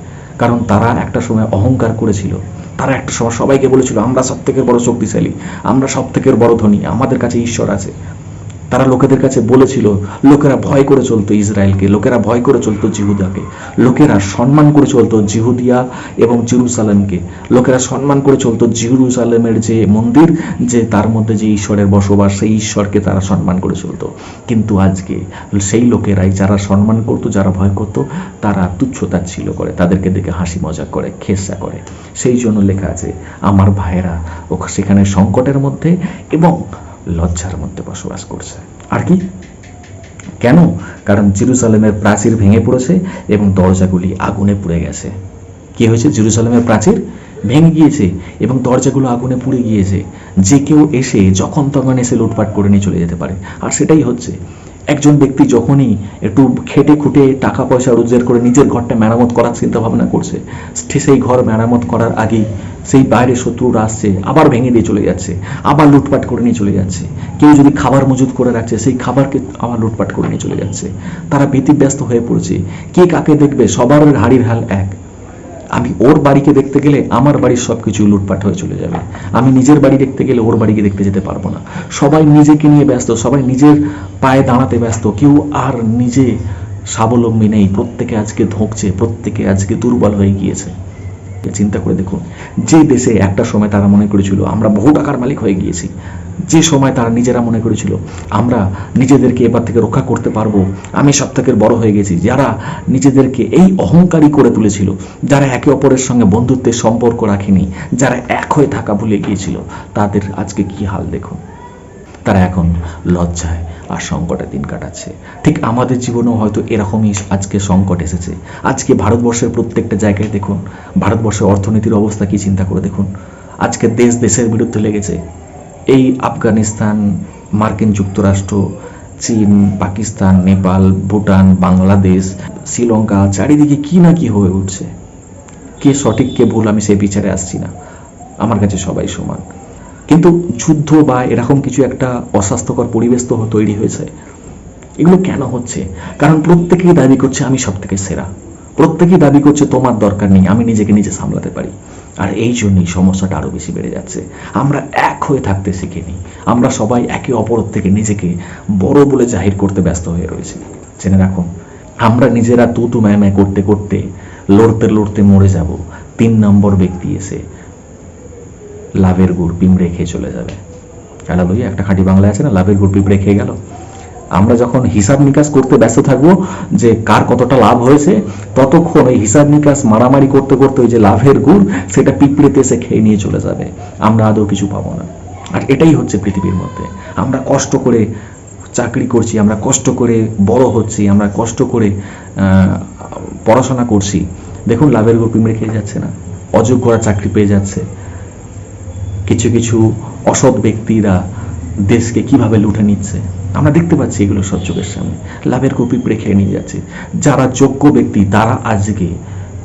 কারণ তারা একটা সময় অহংকার করেছিল, তারা একটা সময় সবাইকে বলেছিল আমরা সব থেকে বড় শক্তিশালী, আমরা সব থেকে বড় ধনী, আমাদের কাছে ঈশ্বর আছে। তারা লোকেদের কাছে বলেছিল, লোকেরা ভয় করে চলতো ইসরায়েলকে, লোকেরা ভয় করে চলতো জিহুদাকে, লোকেরা সম্মান করে চলতো জিহুদিয়া এবং জেরুজালেমকে, লোকেরা সম্মান করে চলতো জেরুজালেমের যে মন্দির, যে তার মধ্যে যে ঈশ্বরের বসবাস, সেই ঈশ্বরকে তারা সম্মান করে চলতো। কিন্তু আজকে সেই লোকেরাই যারা সম্মান করতো, যারা ভয় করতো, তারা তুচ্ছতাচ্ছিল্য করে, তাদেরকে দেখে হাসি মজা করে, খেসা করে। সেই জন্য লেখা আছে আমার ভাইয়েরা সেখানে সংকটের মধ্যে এবং লজ্জার মধ্যে বসবাস করছে। আর কি কেন? কারণ জেরুজালেমের প্রাচীর ভেঙে পড়েছে এবং দরজাগুলি আগুনে পুড়ে গেছে। কি হয়েছে? জেরুজালেমের প্রাচীর ভেঙে গিয়েছে এবং দরজাগুলো আগুনে পুড়ে গিয়েছে। যে কেউ এসে যখন তখন এসে লুটপাট করে নিয়ে চলে যেতে পারে, আর সেটাই হচ্ছে। একজন ব্যক্তি যখনই একটু খেটে খুঁটে টাকা পয়সা রোজগার করে নিজের ঘরটা মেরামত করার চিন্তা ভাবনা করছে, সেই ঘর মেরামত করার আগেই সেই বাইরে শত্রুরা আসছে, আবার ভেঙে দিয়ে চলে যাচ্ছে, আবার লুটপাট করে নিয়ে চলে যাচ্ছে। কেউ যদি খাবার মজুত করে রাখছে, সেই খাবারকে আবার লুটপাট করে নিয়ে চলে যাচ্ছে। তারা ব্যতিব্যস্ত হয়ে পড়ছে, কে কাকে দেখবে, সবার হাড়ির হাল এক। আমি ওর বাড়িকে দেখতে গেলে আমার বাড়ির সব কিছু লুটপাট হয়ে চলে যাবে, আমি নিজের বাড়ি দেখতে গেলে ওর বাড়িকে দেখতে যেতে পারবো না। সবাই নিজেকে নিয়ে ব্যস্ত, সবাই নিজের পায়ে দাঁড়াতে ব্যস্ত, কেউ আর নিজে স্বাবলম্বী নেই। প্রত্যেকে আজকে ধোঁকছে, প্রত্যেকে আজকে দুর্বল হয়ে গিয়েছে। চিন্তা করে দেখুন, যে দেশে একটা সময় তারা মনে করেছিল আমরা বহু টাকার মালিক হয়ে গিয়েছি, যে সময় তারা নিজেরা মনে করেছিল আমরা নিজেদেরকে এবার থেকে রক্ষা করতে পারবো, আমি সব থেকে বড় হয়ে গেছি, যারা নিজেদেরকে এই অহংকারী করে তুলেছিল, যারা একে অপরের সঙ্গে বন্ধুত্বের সম্পর্ক রাখেনি, যারা এক হয়ে থাকা ভুলে গিয়েছিল, তাদের আজকে কি হাল দেখুন। তারা এখন লজ্জায় আর সংকটে দিন কাটাচ্ছে। ঠিক আমাদের জীবনেও হয়তো এরকমই আজকে সংকট এসেছে। আজকে ভারতবর্ষের প্রত্যেকটা জায়গায় দেখুন, ভারতবর্ষের অর্থনীতির অবস্থা কি চিন্তা করে দেখুন। আজকে দেশ দেশের বিরুদ্ধে লেগেছে। এই আফগানিস্তান, মার্কিন যুক্তরাষ্ট্র, চীন, পাকিস্তান, নেপাল, ভুটান, বাংলাদেশ, শ্রীলঙ্কা, চারিদিকে কি না কি হয়ে উঠছে। কে সঠিক কে ভুল আমি সেই বিচারে আসছি না, আমার কাছে সবাই সমান। কিন্তু যুদ্ধ বা এরকম কিছু একটা অস্বাস্থ্যকর পরিবেশ তো তৈরি হয়েছে। এগুলো কেন হচ্ছে? কারণ প্রত্যেকেই দাবি করছে আমি সব থেকে সেরা, প্রত্যেকেই দাবি করছে তোমার দরকার নেই, আমি নিজেকে নিজে সামলাতে পারি। আর এই জন্যই সমস্যাটা আরো বেশি বেড়ে যাচ্ছে। আমরা এক হয়ে থাকতে শিখিনি, আমরা সবাই একে অপরের থেকে নিজেকে বড় বলে জাহির করতে ব্যস্ত হয়ে রয়েছি। জেনে রাখুন, আমরা নিজেরা তু তু ম্যায় ম্যায় করতে করতে লড়তে লড়তে মরে যাব, 3 নম্বর ব্যক্তি এসে লাভের গুড় পিঁপড়ে খেয়ে চলে যাবে। খেলা লইয়া একটা খাঁটি বাংলায় আছে না, লাভের গুড় পিঁপড়ে খেয়ে গেল। আমরা যখন হিসাব নিকাশ করতে ব্যস্ত থাকবো যে কার কতটা লাভ হয়েছে, ততক্ষণ ওই হিসাব নিকাশ মারামারি করতে করতে ওই যে লাভের গুড় সেটা পিঁপড়েতে এসে খেয়ে নিয়ে চলে যাবে, আমরা আদৌ কিছু পাবো না। আর এটাই হচ্ছে পৃথিবীর মধ্যে। আমরা কষ্ট করে চাকরি করছি, আমরা কষ্ট করে বড় হচ্ছি, আমরা কষ্ট করে পড়াশোনা করছি, দেখুন লাভের গুড় পিঁপড়ে খেয়ে যাচ্ছে না, অযোগ্যরা চাকরি পেয়ে যাচ্ছে, কিছু কিছু অসৎ ব্যক্তিরা দেশকে কিভাবে লুটে নিচ্ছে, আমরা দেখতে পাচ্ছি এগুলো সব চোখের সামনে। লাভের গুড় পিঁপড়ে খেয়ে নিয়ে যাচ্ছে। যারা যোগ্য ব্যক্তি তারা আজকে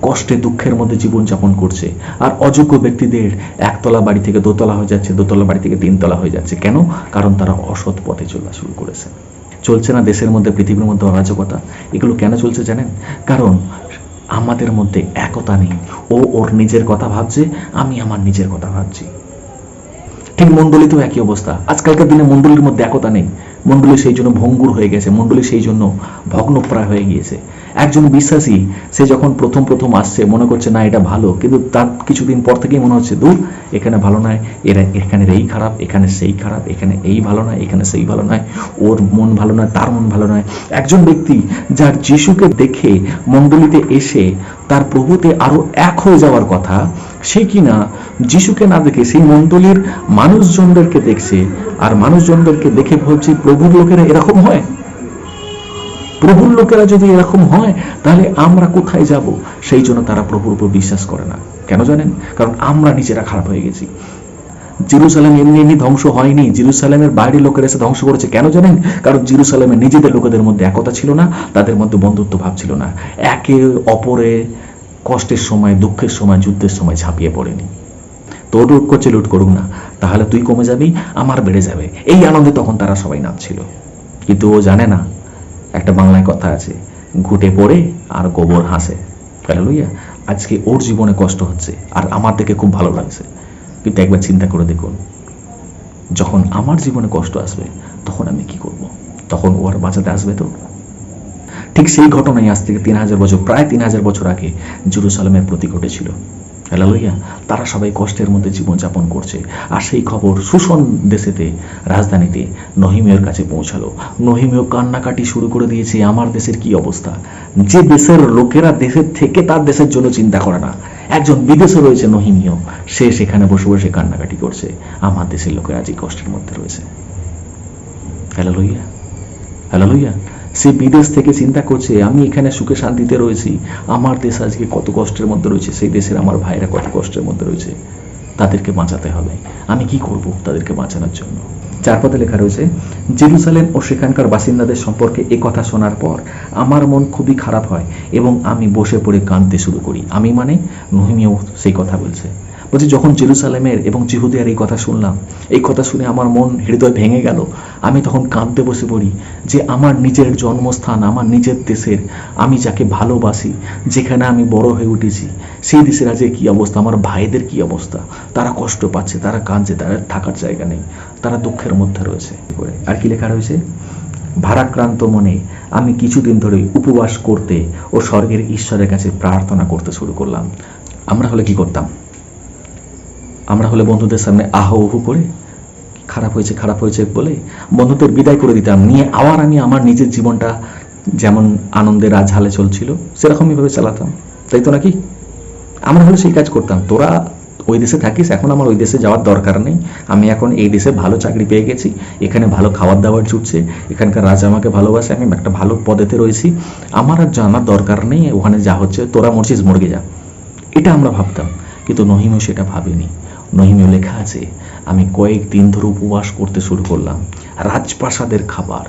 কষ্টে দুঃখের মধ্যে জীবনযাপন করছে, আর অযোগ্য ব্যক্তিদের একতলা বাড়ি থেকে দোতলা হয়ে যাচ্ছে, দোতলা বাড়ি থেকে 3 তলা হয়ে যাচ্ছে। কেন? কারণ তারা অসৎ পথে চলা শুরু করেছে। চলছে না দেশের মধ্যে, পৃথিবীর মধ্যে অরাজকতা। এগুলো কেন চলছে জানেন? কারণ আমাদের মধ্যে একতা নেই। ও ওর নিজের কথা ভাবছে, আমি আমার নিজের কথা ভাবছি। ঠিক মণ্ডলীতেও একই অবস্থা। আজকালকার দিনে মণ্ডলীর মধ্যে একতা নেই, মণ্ডলী সেই জন্য ভঙ্গুর হয়ে গেছে, মণ্ডলী সেই জন্য ভগ্নপ্রায় হয়ে গিয়েছে। একজন বিশ্বাসী সে যখন প্রথম প্রথম আসছে মনে করছে না এটা ভালো, কিন্তু তার কিছুদিন পর থেকেই মনে হচ্ছে দূর এখানে ভালো নয়, এখানে এই খারাপ, এখানে সেই খারাপ, এখানে এই ভালো নয়, এখানে সেই ভালো নয়, ওর মন ভালো নয়, তার মন ভালো নয়। একজন ব্যক্তি যার যিশুকে দেখে মণ্ডলীতে এসে তার প্রভুতে আরো এক হয়ে যাওয়ার কথা, সে কিনা যিশুকে না দেখে সেই মণ্ডলীর মানুষজনদেরকে দেখছে, আর মানুষজনদেরকে দেখে বলছে প্রভুর লোকেরা এরকম হয়। প্রভুর লোকেরা যদি এরকম হয় তাহলে আমরা কোথায় যাব? সেই জন্য তারা প্রভুর উপর বিশ্বাস করে না। কেন জানেন? কারণ আমরা নিজেরা খারাপ হয়ে গেছি। জেরুজালেম এমনি এমনি ধ্বংস হয়নি, জেরুজালেমের বাইরের লোকেরা এসে ধ্বংস করেছে। কেন জানেন? কারণ জেরুজালেমের নিজেদের লোকেদের মধ্যে একতা ছিল না, তাদের মধ্যে বন্ধুত্ব ভাব ছিল না, একে অপরে কষ্টের সময়, দুঃখের সময়, যুদ্ধের সময় ঝাঁপিয়ে পড়েনি। তোর লুট করছে, লুট করুক না, তাহলে তুই কমে যাবি, আমার বেড়ে যাবে, এই আনন্দে তখন তারা সবাই নাচছিল। কিন্তু ও জানে না, একটা বাংলায় কথা আছে, ঘুটে পড়ে আর গোবর হাসে। হালেলুয়া। আজকে ওর জীবনে কষ্ট হচ্ছে আর আমার দেখে খুব ভালো লাগছে, কিন্তু একবার চিন্তা করে দেখুন, যখন আমার জীবনে কষ্ট আসবে তখন আমি কি করব? তখন ও আর বাঁচাতে আসবে তো? ঠিক সেই ঘটনাই আজ থেকে 3000 বছর, প্রায় 3000 বছর আগে জেরুজালেমের প্রতি ঘটেছিল। হালেলুয়া। তারা সবাই কষ্টের মধ্যে জীবনযাপন করছে, আর সেই খবর সুসন দেশেতে, রাজধানীতে নহিমীয়র কাছে পৌঁছালো। নহিমীয় কান্নাকাটি শুরু করে দিয়েছে, আমার দেশের কি অবস্থা। যে দেশের লোকেরা দেশের থেকে তার দেশের জন্য চিন্তা করে না, একজন বিদেশে রয়েছে নহিমীয়, সে সেখানে বসে বসে কান্নাকাটি করছে, আমার দেশের লোকেরা আজ কষ্টের মধ্যে রয়েছে। Hallelujah, hallelujah. সে বিদেশ থেকে চিন্তা করছে, আমি এখানে সুখে শান্তিতে রয়েছি, আমার দেশ আজকে কত কষ্টের মধ্যে রয়েছে, সেই দেশের আমার ভাইরা কত কষ্টের মধ্যে রয়েছে, তাদেরকে বাঁচাতে হবে। আমি কি করব তাদেরকে বাঁচানোর জন্য? 4 পদে লেখা রয়েছে, জেরুজালেম ও সেখানকার বাসিন্দাদের সম্পর্কে এ কথা শোনার পর আমার মন খুবই খারাপ হয় এবং আমি বসে পড়ে কাঁদতে শুরু করি। আমি মানে নহিমীয় সেই কথা বলছে। বলছি, যখন জেরুজালেমের এবং জিহুদিয়ার এই কথা শুনলাম, এই কথা শুনে আমার মন হৃদয় ভেঙে গেল। আমি তখন কাঁদতে বসে পড়ি যে আমার নিজের জন্মস্থান, আমার নিজের দেশের, আমি যাকে ভালোবাসি, যেখানে আমি বড় হয়ে উঠেছি, সেই দেশের আজকে কী অবস্থা, আমার ভাইদের কী অবস্থা, তারা কষ্ট পাচ্ছে, তারা কাঁদছে, তারা থাকার জায়গা নেই, তারা দুঃখের মধ্যে রয়েছে। আর কি লেখা রয়েছে? ভারাক্রান্ত মনে আমি কিছুদিন ধরে উপবাস করতে ও স্বর্গের ঈশ্বরের কাছে প্রার্থনা করতে শুরু করলাম। আমরা হলে কি করতাম? আমরা হলে বন্ধুদের সামনে আহু উহু করে খারাপ হয়েছে খারাপ হয়েছে বলে বন্ধুদের বিদায় করে দিতাম, নিয়ে আবার আমি আমার নিজের জীবনটা যেমন আনন্দের আঝালে চলছিল সেরকমই ভাবে চালাতাম, তাই তো নাকি? আমরা হলে সেই কাজ করতাম। তোরা ওই দেশে থাকিস, এখন আমার ওই দেশে যাওয়ার দরকার নেই, আমি এখন এই দেশে ভালো চাকরি পেয়ে গেছি, এখানে ভালো খাবার দাবার জুটছে, এখানকার রাজা আমাকে ভালোবাসে, আমি একটা ভালো পদেতে রয়েছি, আমার আর জানার দরকার নেই, ওখানে যা হচ্ছে তোরা মরছিস মরগে যা, এটা আমরা ভাবতাম। কিন্তু নহিমীয় সেটা ভাবেনি। নহিমীয় লেখা আছে, আমি কয়েকদিন ধরে উপবাস করতে শুরু করলাম, রাজপ্রাসাদের খাবার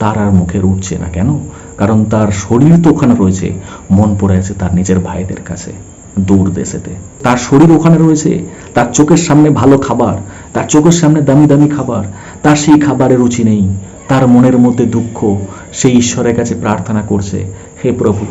তার আর মুখে উঠছে না। কেন? কারণ তার শরীর তো ওখানে রয়েছে, মন পড়ে আছে তার নিজের ভাইদের কাছে দূর দেশেতে। তার শরীর ওখানে রয়েছে, তার চোখের সামনে ভালো খাবার, তার চোখের সামনে দামি দামি খাবার, তার সেই খাবারের রুচি নেই, তার মনের মধ্যে দুঃখ, সেই ঈশ্বরের কাছে প্রার্থনা করছে, হে প্রভু,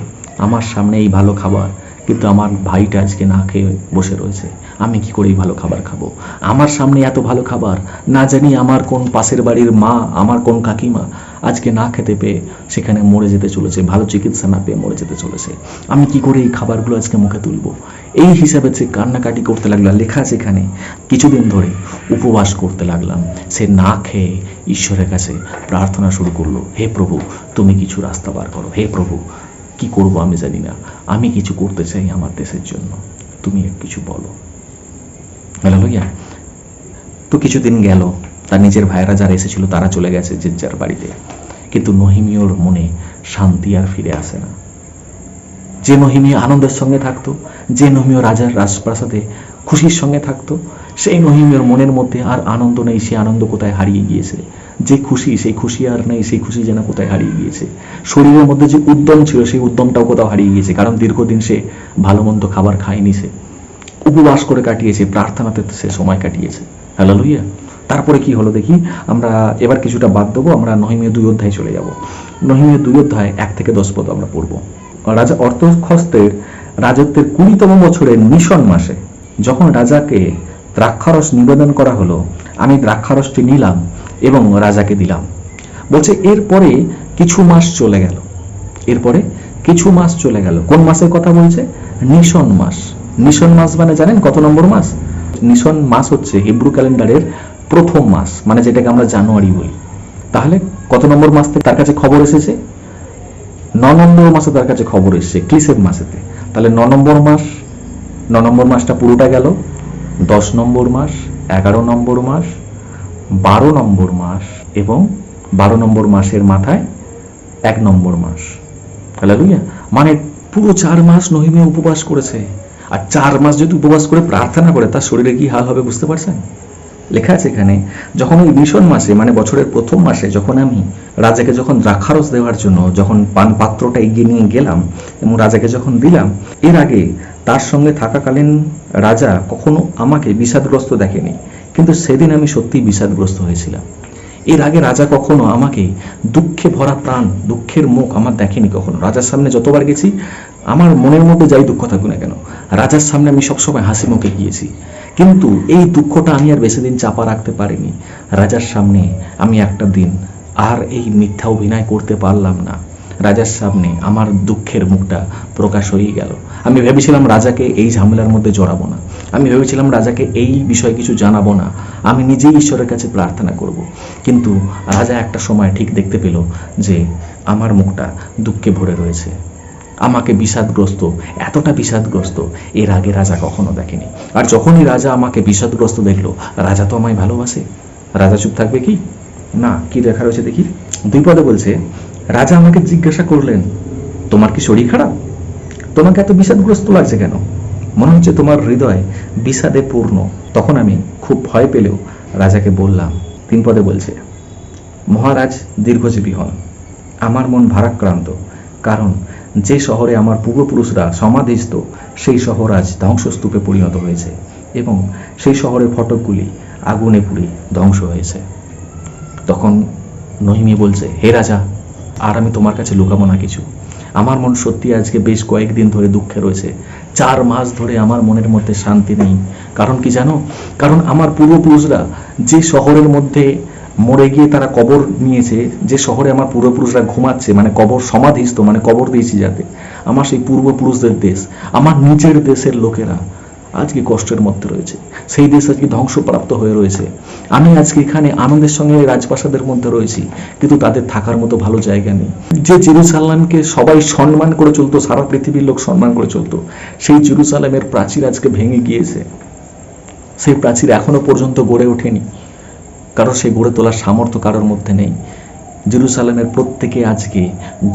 আমার সামনে এই ভালো খাবার, কিন্তু আমার ভাইটা আজকে না খেয়ে বসে রয়েছে, আমি কি করে এই ভালো খাবার খাবো? আমার সামনে এত ভালো খাবার, না জানি আমার কোন পাশের বাড়ির মা, আমার কোন কাকিমা আজকে না খেতে পেয়ে সেখানে মরে যেতে চলেছে, ভালো চিকিৎসা না পেয়ে মরে যেতে চলেছে, আমি কি করে এই খাবারগুলো আজকে মুখে তুলবো? এই হিসাবে সে কান্নাকাটি করতে লাগলো। লেখা আছে এখানে, কিছুদিন ধরে উপবাস করতে লাগলাম। সে না খেয়ে ঈশ্বরের কাছে প্রার্থনা শুরু করলো, হে প্রভু, তুমি কিছু রাস্তা বার করো, হে প্রভু, কি করব আমি জানি না, আমি কিছু করতে চাই আমার দেশের জন্য, তুমি কিছু বলো। হালেলুয়া। তো কিছুদিন গেল, তার নিজের ভাইয়েরা যারা এসেছিল তারা চলে গেছে যে যার বাড়িতে, কিন্তু নহিমীয়র মনে শান্তি আর ফিরে আসে না। যে নহিমীয় আনন্দের সঙ্গে থাকতো, যে নহিমীয় রাজার রাজপ্রাসাদে খুশির সঙ্গে থাকতো, সেই নহিমীয়র মনের মধ্যে আর আনন্দ নেই। সে আনন্দ কোথায় হারিয়ে গিয়েছে? যে খুশি, সেই খুশি আর নেই, সেই খুশি যেন কোথায় হারিয়ে গিয়েছে। শরীরের মধ্যে যে উদ্যম ছিল, সেই উদ্যমটাও কোথাও হারিয়ে গিয়েছে, কারণ দীর্ঘদিন সে ভালো মন্দ খাবার খায়নি, সে উপবাস করে কাটিয়েছে, প্রার্থনাতে সে সময় কাটিয়েছে। হালেলুয়া। তারপরে কি হলো দেখি, আমরা এবার কিছুটা বাদ দেবো, আমরা নহিমীয় 2 অধ্যায়ে চলে যাব। নহিমীয় 2 অধ্যায় 1 থেকে 10 পদ আমরা পড়ব। রাজা অর্তখস্তের রাজত্বের 20তম বছরের মিশন মাসে যখন রাজাকে দ্রাক্ষারস নিবেদন করা হলো, আমি দ্রাক্ষারসটি নিলাম এবং রাজাকে দিলাম। বলছে এরপরে কিছু মাস চলে গেল, এরপরে কিছু মাস চলে গেল। কোন মাসের কথা বলছে? নিশন মাস। নিশন মাস মানে জানেন কত নম্বর মাস? নিশন মাস হচ্ছে হিব্রু ক্যালেন্ডারের প্রথম মাস, মানে যেটাকে আমরা জানুয়ারি বলি। তাহলে কত নম্বর মাস থেকে তার কাছে খবর এসেছে? 9 নম্বর মাসে তার কাছে খবর এসেছে, ক্লিসের মাসেতে। তাহলে 9 নম্বর মাস, 9 নম্বর মাসটা পুরোটা গেল, 10 নম্বর মাস, 11 নম্বর মাস, 12 নম্বর মাস এবং 12 নম্বর মাসের মাথায় 1 নম্বর মাস। হালেলুয়া। মানে পুরো 4 মাস নহিমীয় উপবাস করেছে। আর 4 মাস যদি উপবাস করে প্রার্থনা করে, তার শরীরে কি হাল হবে বুঝতে পারছেন? লেখা আছে এখানে, যখন ওই মিশন মাসে মানে বছরের প্রথম মাসে যখন আমি রাজাকে যখন দ্রাক্ষারস দেওয়ার জন্য যখন পাত্রটা এগিয়ে নিয়ে গেলাম এবং রাজাকে যখন দিলাম, এর আগে তার সঙ্গে থাকাকালীন রাজা কখনো আমাকে বিষাদগ্রস্ত দেখেনি, কিন্তু সেদিন আমি সত্যিই বিষাদগ্রস্ত হয়েছিলাম। এর আগে রাজা কখনো আমাকে দুঃখে ভরা প্রাণ, দুঃখের মুখ আমার দেখেনি কখনো। রাজার সামনে যতবার গেছি, আমার মনের মধ্যে যাই দুঃখ থাকুক না কেন, রাজার সামনে আমি সবসময় হাসি মুখে গিয়েছি। কিন্তু এই দুঃখটা আমি আর বেশি দিন চাপা রাখতে পারিনি। রাজার সামনে আমি একটা দিন আর এই মিথ্যা অভিনয় করতে পারলাম না। রাজার সামনে আমার দুঃখের মুখটা প্রকাশ হয়ে গেল। আমি ভেবেছিলাম রাজাকে এই ঝামেলার মধ্যে জড়াবো না, আমি ভেবেছিলাম রাজাকে এই বিষয়ে কিছু জানাবো না, আমি নিজেই ঈশ্বরের কাছে প্রার্থনা করব। কিন্তু রাজা একটা সময় ঠিক দেখতে পেল যে আমার মুখটা দুঃখে ভরে রয়েছে, আমাকে বিষাদগ্রস্ত, এতটা বিষাদগ্রস্ত এর আগে রাজা কখনো দেখেনি। আর যখনই রাজা আমাকে বিষাদগ্রস্ত দেখলো, রাজা তো আমায় ভালোবাসে, রাজা চুপ থাকবে কি? না। কি লেখা রয়েছে দেখি, 2 পদে বলছে, রাজা আমাকে জিজ্ঞাসা করলেন, তোমার কি শরীর খারাপ? তোমাকে এত বিষাদগ্রস্ত লাগছে কেন? মনে হচ্ছে তোমার হৃদয় বিষাদে পূর্ণ। তখন আমি খুব ভয় পেলেও রাজাকে বললাম, 3 পদে বলছে, মহারাজ দীর্ঘজীবী হন। আমার মন ভারাক্রান্ত, কারণ যে শহরে আমার পূর্বপুরুষরা সমাধিস্থ, সেই শহর আজ ধ্বংসস্তূপে পরিণত হয়েছে এবং সেই শহরের ফটকগুলি আগুনে পুড়ে ধ্বংস হয়েছে। তখন নহিমী বলছে, হে রাজা, আর আমি তোমার কাছে লুকাবো না কিছু। আমার মন সত্যি আজকে বেশ কয়েকদিন ধরে দুঃখে রয়েছে। 4 মাস ধরে আমার মনের মধ্যে শান্তি নেই। কারণ কি জানো? কারণ আমার পূর্বপুরুষরা যে শহরের মধ্যে মরে গিয়ে তারা কবর নিয়েছে, যে শহরে আমার পূর্বপুরুষরা ঘুমাচ্ছে, মানে কবর সমাধিস্থ, মানে কবর দিয়েছি যাতে, আমার সেই পূর্বপুরুষদের দেশ, আমার নিজের দেশের লোকেরা আজকে কষ্টের মধ্যে রয়েছে। সেই দেশ আজকে ধ্বংসপ্রাপ্ত হয়ে রয়েছে। আমি আজকে এখানে আনন্দের সঙ্গে রাজপ্রাসাদের মধ্যে রয়েছি, কিন্তু তাদের থাকার মতো ভালো জায়গা নেই। যে জেরুসালেমকে সবাই সম্মান করে চলতো, সারা পৃথিবীর লোক সম্মান করে চলতো, সেই জেরুসালেমের প্রাচীর আজকে ভেঙে গিয়েছে। সেই প্রাচীর এখনো পর্যন্ত গড়ে ওঠেনি, কারণ সেই গড়ে তোলার সামর্থ্য কারোর মধ্যে নেই। জেরুসালেমের প্রত্যেকে আজকে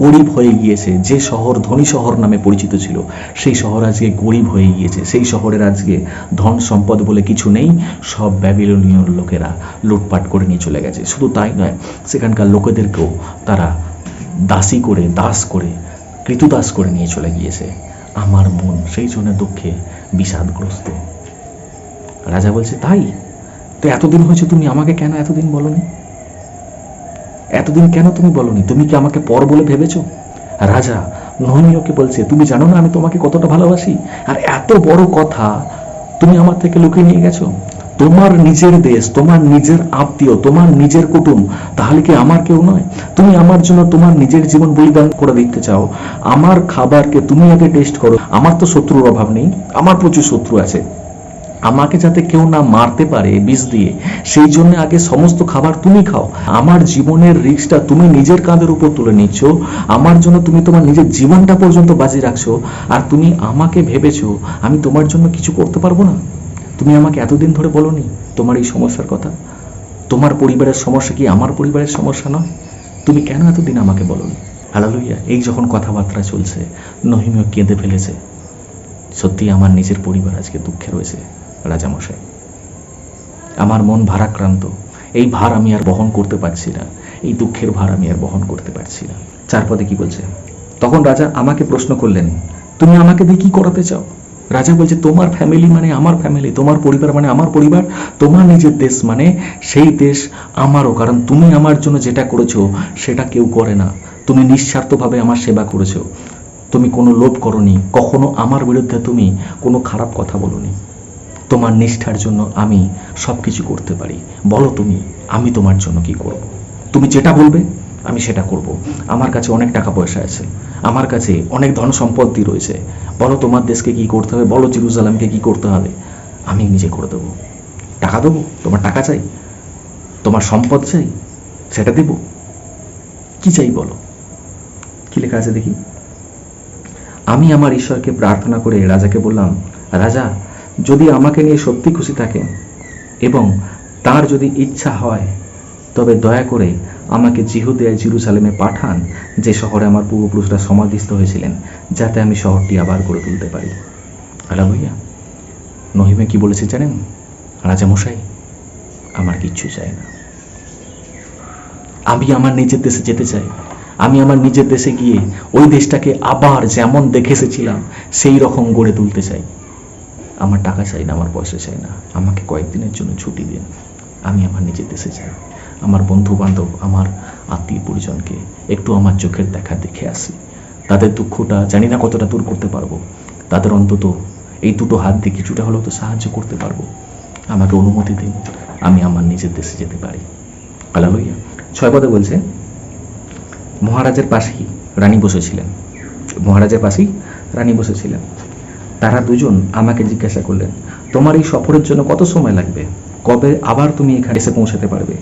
গরিব হয়ে গিয়েছে। যে শহর ধনী শহর নামে পরিচিত ছিল, সেই শহর আজকে গরিব হয়ে গিয়েছে। সেই শহরের আজকে ধন সম্পদ বলে কিছু নেই, সব ব্যাবিলনীয় লোকেরা লুটপাট করে নিয়ে চলে গেছে। শুধু তাই নয়, সেখানকার লোকেদেরকেও তারা দাসী করে, দাস করে, কৃতদাস করে নিয়ে চলে গিয়েছে। আমার মন সেই জন্য দুঃখে বিষাদগ্রস্ত। রাজা বলছে, তাই তো এতদিন হয়েছে, তুমি আমাকে কেন এতদিন বলনি? এতদিন কেন তুমি বলনি? তুমি কি আমাকে পর বলে ভেবেছো? রাজা নহিনীয়কে বলছে, তুমি জানো না আমি তোমাকে কতটা ভালোবাসি? আর এত বড় কথা তুমি আমার থেকে লুকিয়ে নিয়ে গেছো। তোমার নিজের দেশ, তোমার নিজের আত্মীয়, তোমার নিজের কুটুম, তাহলে কি আমার কেউ নয়? তুমি আমার জন্য তোমার নিজের জীবন বলিদান করে দিতে চাও। আমার খাবারকে তুমি আগে টেস্ট করো। আমার তো শত্রুর অভাব নেই, আমার প্রচুর শত্রু আছে। আমাকে যাতে কেউ না মারতে পারে বিষ দিয়ে, সেই জন্য আগে সমস্ত খাবার তুমি খাও। আমার জীবনের রিস্কটা তুমি নিজের কাঁধের উপর তুলে নিচ্ছ। আমার জন্য তুমি তোমার নিজের জীবনটা পর্যন্ত বাজি রাখছো। আর তুমি আমাকে ভেবেছো আমি তোমার জন্য কিছু করতে পারবো না? তুমি আমাকে এতদিন ধরে বলোনি তোমার এই সমস্যার কথা? তোমার পরিবারের সমস্যা কি আমার পরিবারের সমস্যা নয়? তুমি কেন এতদিন আমাকে বলোনি? হালেলুয়া। এই যখন কথাবার্তা চলছে, নহিমীয় কেঁদে ফেলেছে। সত্যি আমার নিজের পরিবার আজকে দুঃখে রয়েছে রাজামশাই। আমার মন ভারাক্রান্ত। এই ভার আমি আর বহন করতে পারছি না, এই দুঃখের ভার আমি আর বহন করতে পারছি না। 4 পদে কি বলছে? তখন রাজা আমাকে প্রশ্ন করলেন, তুমি আমাকে দিয়ে কি করাতে চাও? রাজা বলছে, তোমার ফ্যামিলি মানে আমার ফ্যামিলি, তোমার পরিবার মানে আমার পরিবার, তোমার নিজের দেশ মানে সেই দেশ আমারও। কারণ তুমি আমার জন্য যেটা করেছো সেটা কেউ করে না। তুমি নিঃস্বার্থভাবে আমার সেবা করেছো। তুমি কোনো লোভ করনি, কখনো আমার বিরুদ্ধে তুমি কোনো খারাপ কথা বলোনি। তোমার নিষ্ঠার জন্য আমি সব কিছু করতে পারি। বলো তুমি, আমি তোমার জন্য কি করব? তুমি যেটা বলবে আমি সেটা করব। আমার কাছে অনেক টাকা পয়সা আছে, আমার কাছে অনেক ধন সম্পত্তি রয়েছে। বলো তোমার দেশকে কি করতে হবে, বলো জেরুজালেমকে কি করতে হবে, আমি নিজে করে দেবো। টাকা দেবো? তোমার টাকা চাই? তোমার সম্পদ চাই? সেটা দেব। কি চাই বলো? কি লেখা আছে দেখি। আমি আমার ঈশ্বরকে প্রার্থনা করে রাজাকে বললাম, রাজা যদি আমাকে নিয়ে সত্যি খুশি থাকেন এবং তার যদি ইচ্ছা হয়, তবে দয়া করে আমাকে জিহুদিয়ায় জেরুজালেমে পাঠান, যে শহরে আমার পূর্বপুরুষরা সমাধিস্থ হয়েছিলেন, যাতে আমি শহরটি আবার গড়ে তুলতে পারি। হালেলুয়া। নহিমে কি বলেছে জানেন? রাজামশাই, আমার কিচ্ছু চাই না। আমি আমার নিজের দেশে যেতে চাই। আমি আমার নিজের দেশে গিয়ে ওই দেশটাকে আবার যেমন দেখে এসেছিলাম সেই রকম গড়ে তুলতে চাই। আমার টাকা চাই না, আমার পয়সা চাই না, আমাকে কয়েকদিনের জন্য ছুটি দিন। আমি আমার নিজের দেশে চাই। আমার বন্ধু বান্ধব, আমার আত্মীয় পরিজনকে একটু আমার চোখের দেখা দেখে আসি। তাদের দুঃখটা জানি না কতটা দূর করতে পারবো, তাদের অন্তত এই দুটো হাত দিয়ে কিছুটা হলেও তো সাহায্য করতে পারবো। আমাকে অনুমতি দিন, আমি আমার নিজের দেশে যেতে পারি। হালেলুয়া। 6 পদে বলছে, মহারাজের পাশেই রানী বসেছিলেন। মহারাজের পাশেই রানী বসেছিলেন। তারা দুজন আমাকে জিজ্ঞাসা করলেন, তোমার এই সফরের জন্য কত সময় লাগবে? কবে আবার তুমি এখানে এসে পৌঁছাতে পারবে?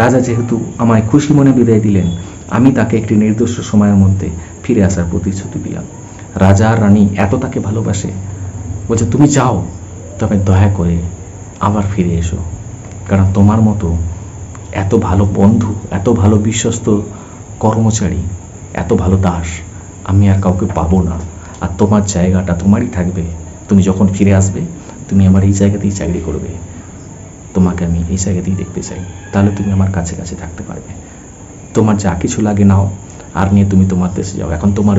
রাজা যেহেতু আমায় খুশি মনে বিদায় দিলেন, আমি তাকে একটি নির্দিষ্ট সময়ের মধ্যে ফিরে আসার প্রতিশ্রুতি দিলাম। রাজা আর রানী এত তাকে ভালোবাসে, বলছে তুমি যাও, তবে দয়া করে আবার ফিরে এসো। কারণ তোমার মতো এত ভালো বন্ধু, এত ভালো বিশ্বস্ত কর্মচারী, এত ভালো দাস আমি আর কাউকে পাবো না। আর তোমার জায়গাটা তোমারই থাকবে। তুমি যখন ফিরে আসবে, তুমি আমার এই জায়গাতেই চাকরি করবে। তোমাকে আমি এই জায়গাতেই দেখতে চাই, তাহলে তুমি আমার কাছে কাছে থাকতে পারবে। তোমার যা কিছু লাগে নাও, আর নিয়ে তুমি তোমার দেশে যাও। এখন তোমার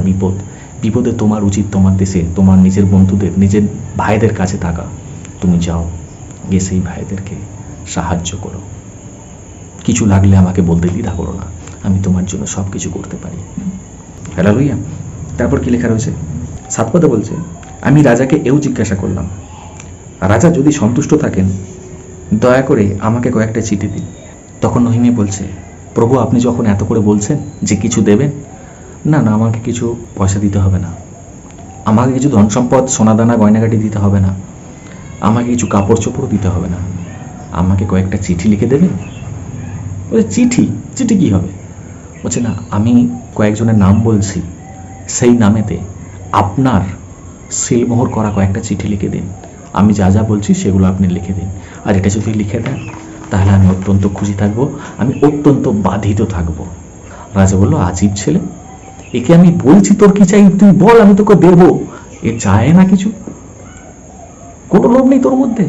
বিপদে তোমার উচিত তোমার দেশে তোমার নিজের বন্ধুদের, নিজের ভাইদের কাছে থাকা। তুমি যাও, গিয়ে সেই ভাইদেরকে সাহায্য করো। কিছু লাগলে আমাকে বলতে দ্বিধা করো না, আমি তোমার জন্য সব কিছু করতে পারি। হালেলুয়া। তারপর কি লেখা রয়েছে? 7 পদে বলছে, আমি রাজাকে এও জিজ্ঞাসা করলাম, রাজা যদি সন্তুষ্ট থাকেন, দয়া করে আমাকে কয়েকটা চিঠি দিন। তখন নহিমী বলছে, প্রভু আপনি যখন এত করে বলছেন যে কিছু দেবেন, না না, আমাকে কিছু পয়সা দিতে হবে না, আমাকে কিছু ধন সম্পদ সোনাদানা গয়নাগাটি দিতে হবে না, আমাকে কিছু কাপড় চোপড়ও দিতে হবে না, আমাকে কয়েকটা চিঠি লিখে দেবেন। বলছে চিঠি কি হবে? বলছে না, আমি কয়েকজনের নাম বলছি, সেই নামেতে আপনার সিলমোহর করা কয়েকটা চিঠি লিখে দিন। আমি যা যা বলছি সেগুলো আপনি লিখে দিন। আর এটা যদি লিখে দেন তাহলে আমি অত্যন্ত খুশি থাকবো, আমি অত্যন্ত বাধিত থাকবো। রাজা বলল, আজীব ছেলে, একে আমি বলছি তোর কি চাই তুই বল, আমি তোকে দেবো। এ চায় না কিছু, কোনো লোভ নেই তোর মধ্যে।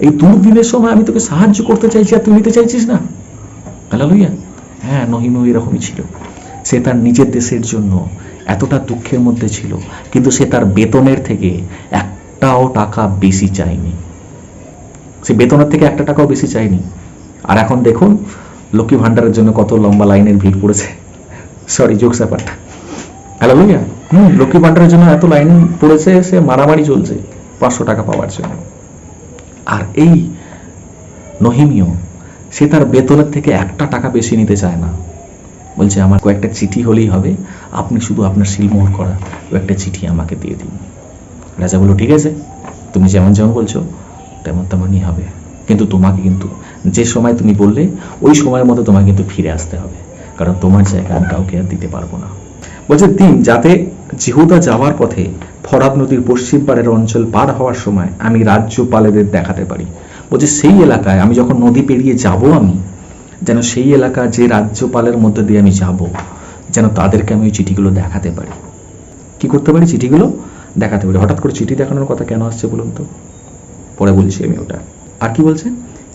এই দুর্দিনের সময় আমি তোকে সাহায্য করতে চাইছি আর তুই নিতে চাইছিস না। হালেলুয়া। হ্যাঁ, নহিমীও এরকমই ছিল। সে তার নিজের দেশের জন্য এতটা দুঃখের মধ্যে ছিল, কিন্তু সে তার বেতনের থেকে একটাও টাকা বেশি চায়নি। সে বেতনের থেকে একটা টাকাও বেশি চায়নি। আর এখন দেখুন, লক্ষ্মী ভাণ্ডারের জন্য কত লম্বা লাইনের ভিড় পড়েছে, সরি জোকস ব্যাপারটা। হ্যালো ভাইয়া, লক্ষ্মী ভাণ্ডারের জন্য এত লাইন পড়েছে, সে মারামারি চলছে 500 টাকা পাওয়ার জন্য। আর এই নহিমিও, সে তার বেতনের থেকে 1 টাকা বেশি নিতে চায় না, বলছে আমার কয়েকটা চিঠি হলেই হবে, আপনি শুধু আপনার সিলমোহর করা একটা চিঠি আমাকে দিয়ে দিন। রাজা বলল, ঠিক আছে, তুমি যেমন যেমন বলছো তেমন তেমনই হবে, কিন্তু তোমাকে কিন্তু যে সময় তুমি বললে ওই সময়ের মতো তোমাকে কিন্তু ফিরে আসতে হবে, কারণ তোমার জায়গা আমি কাউকে আর দিতে পারবো না। বলছে দিন যাতে জিহুদা যাওয়ার পথে ফরাত নদীর পশ্চিম পাড়ের অঞ্চল পার হওয়ার সময় আমি রাজ্যপালেদের দেখাতে পারি। বলছে সেই এলাকায় আমি যখন নদী পেরিয়ে যাব, আমি যেন সেই এলাকা যে রাজ্যপালের মধ্যে দিয়ে আমি যাব, যেন তাদেরকে আমি ওই চিঠিগুলো দেখাতে পারি। কি করতে পারি? চিঠিগুলো দেখাতে পারি। হঠাৎ করে চিঠি দেখানোর কথা কেন আসছে বলুন তো, পরে বলছি আমি ওটা। আর কি বলছে,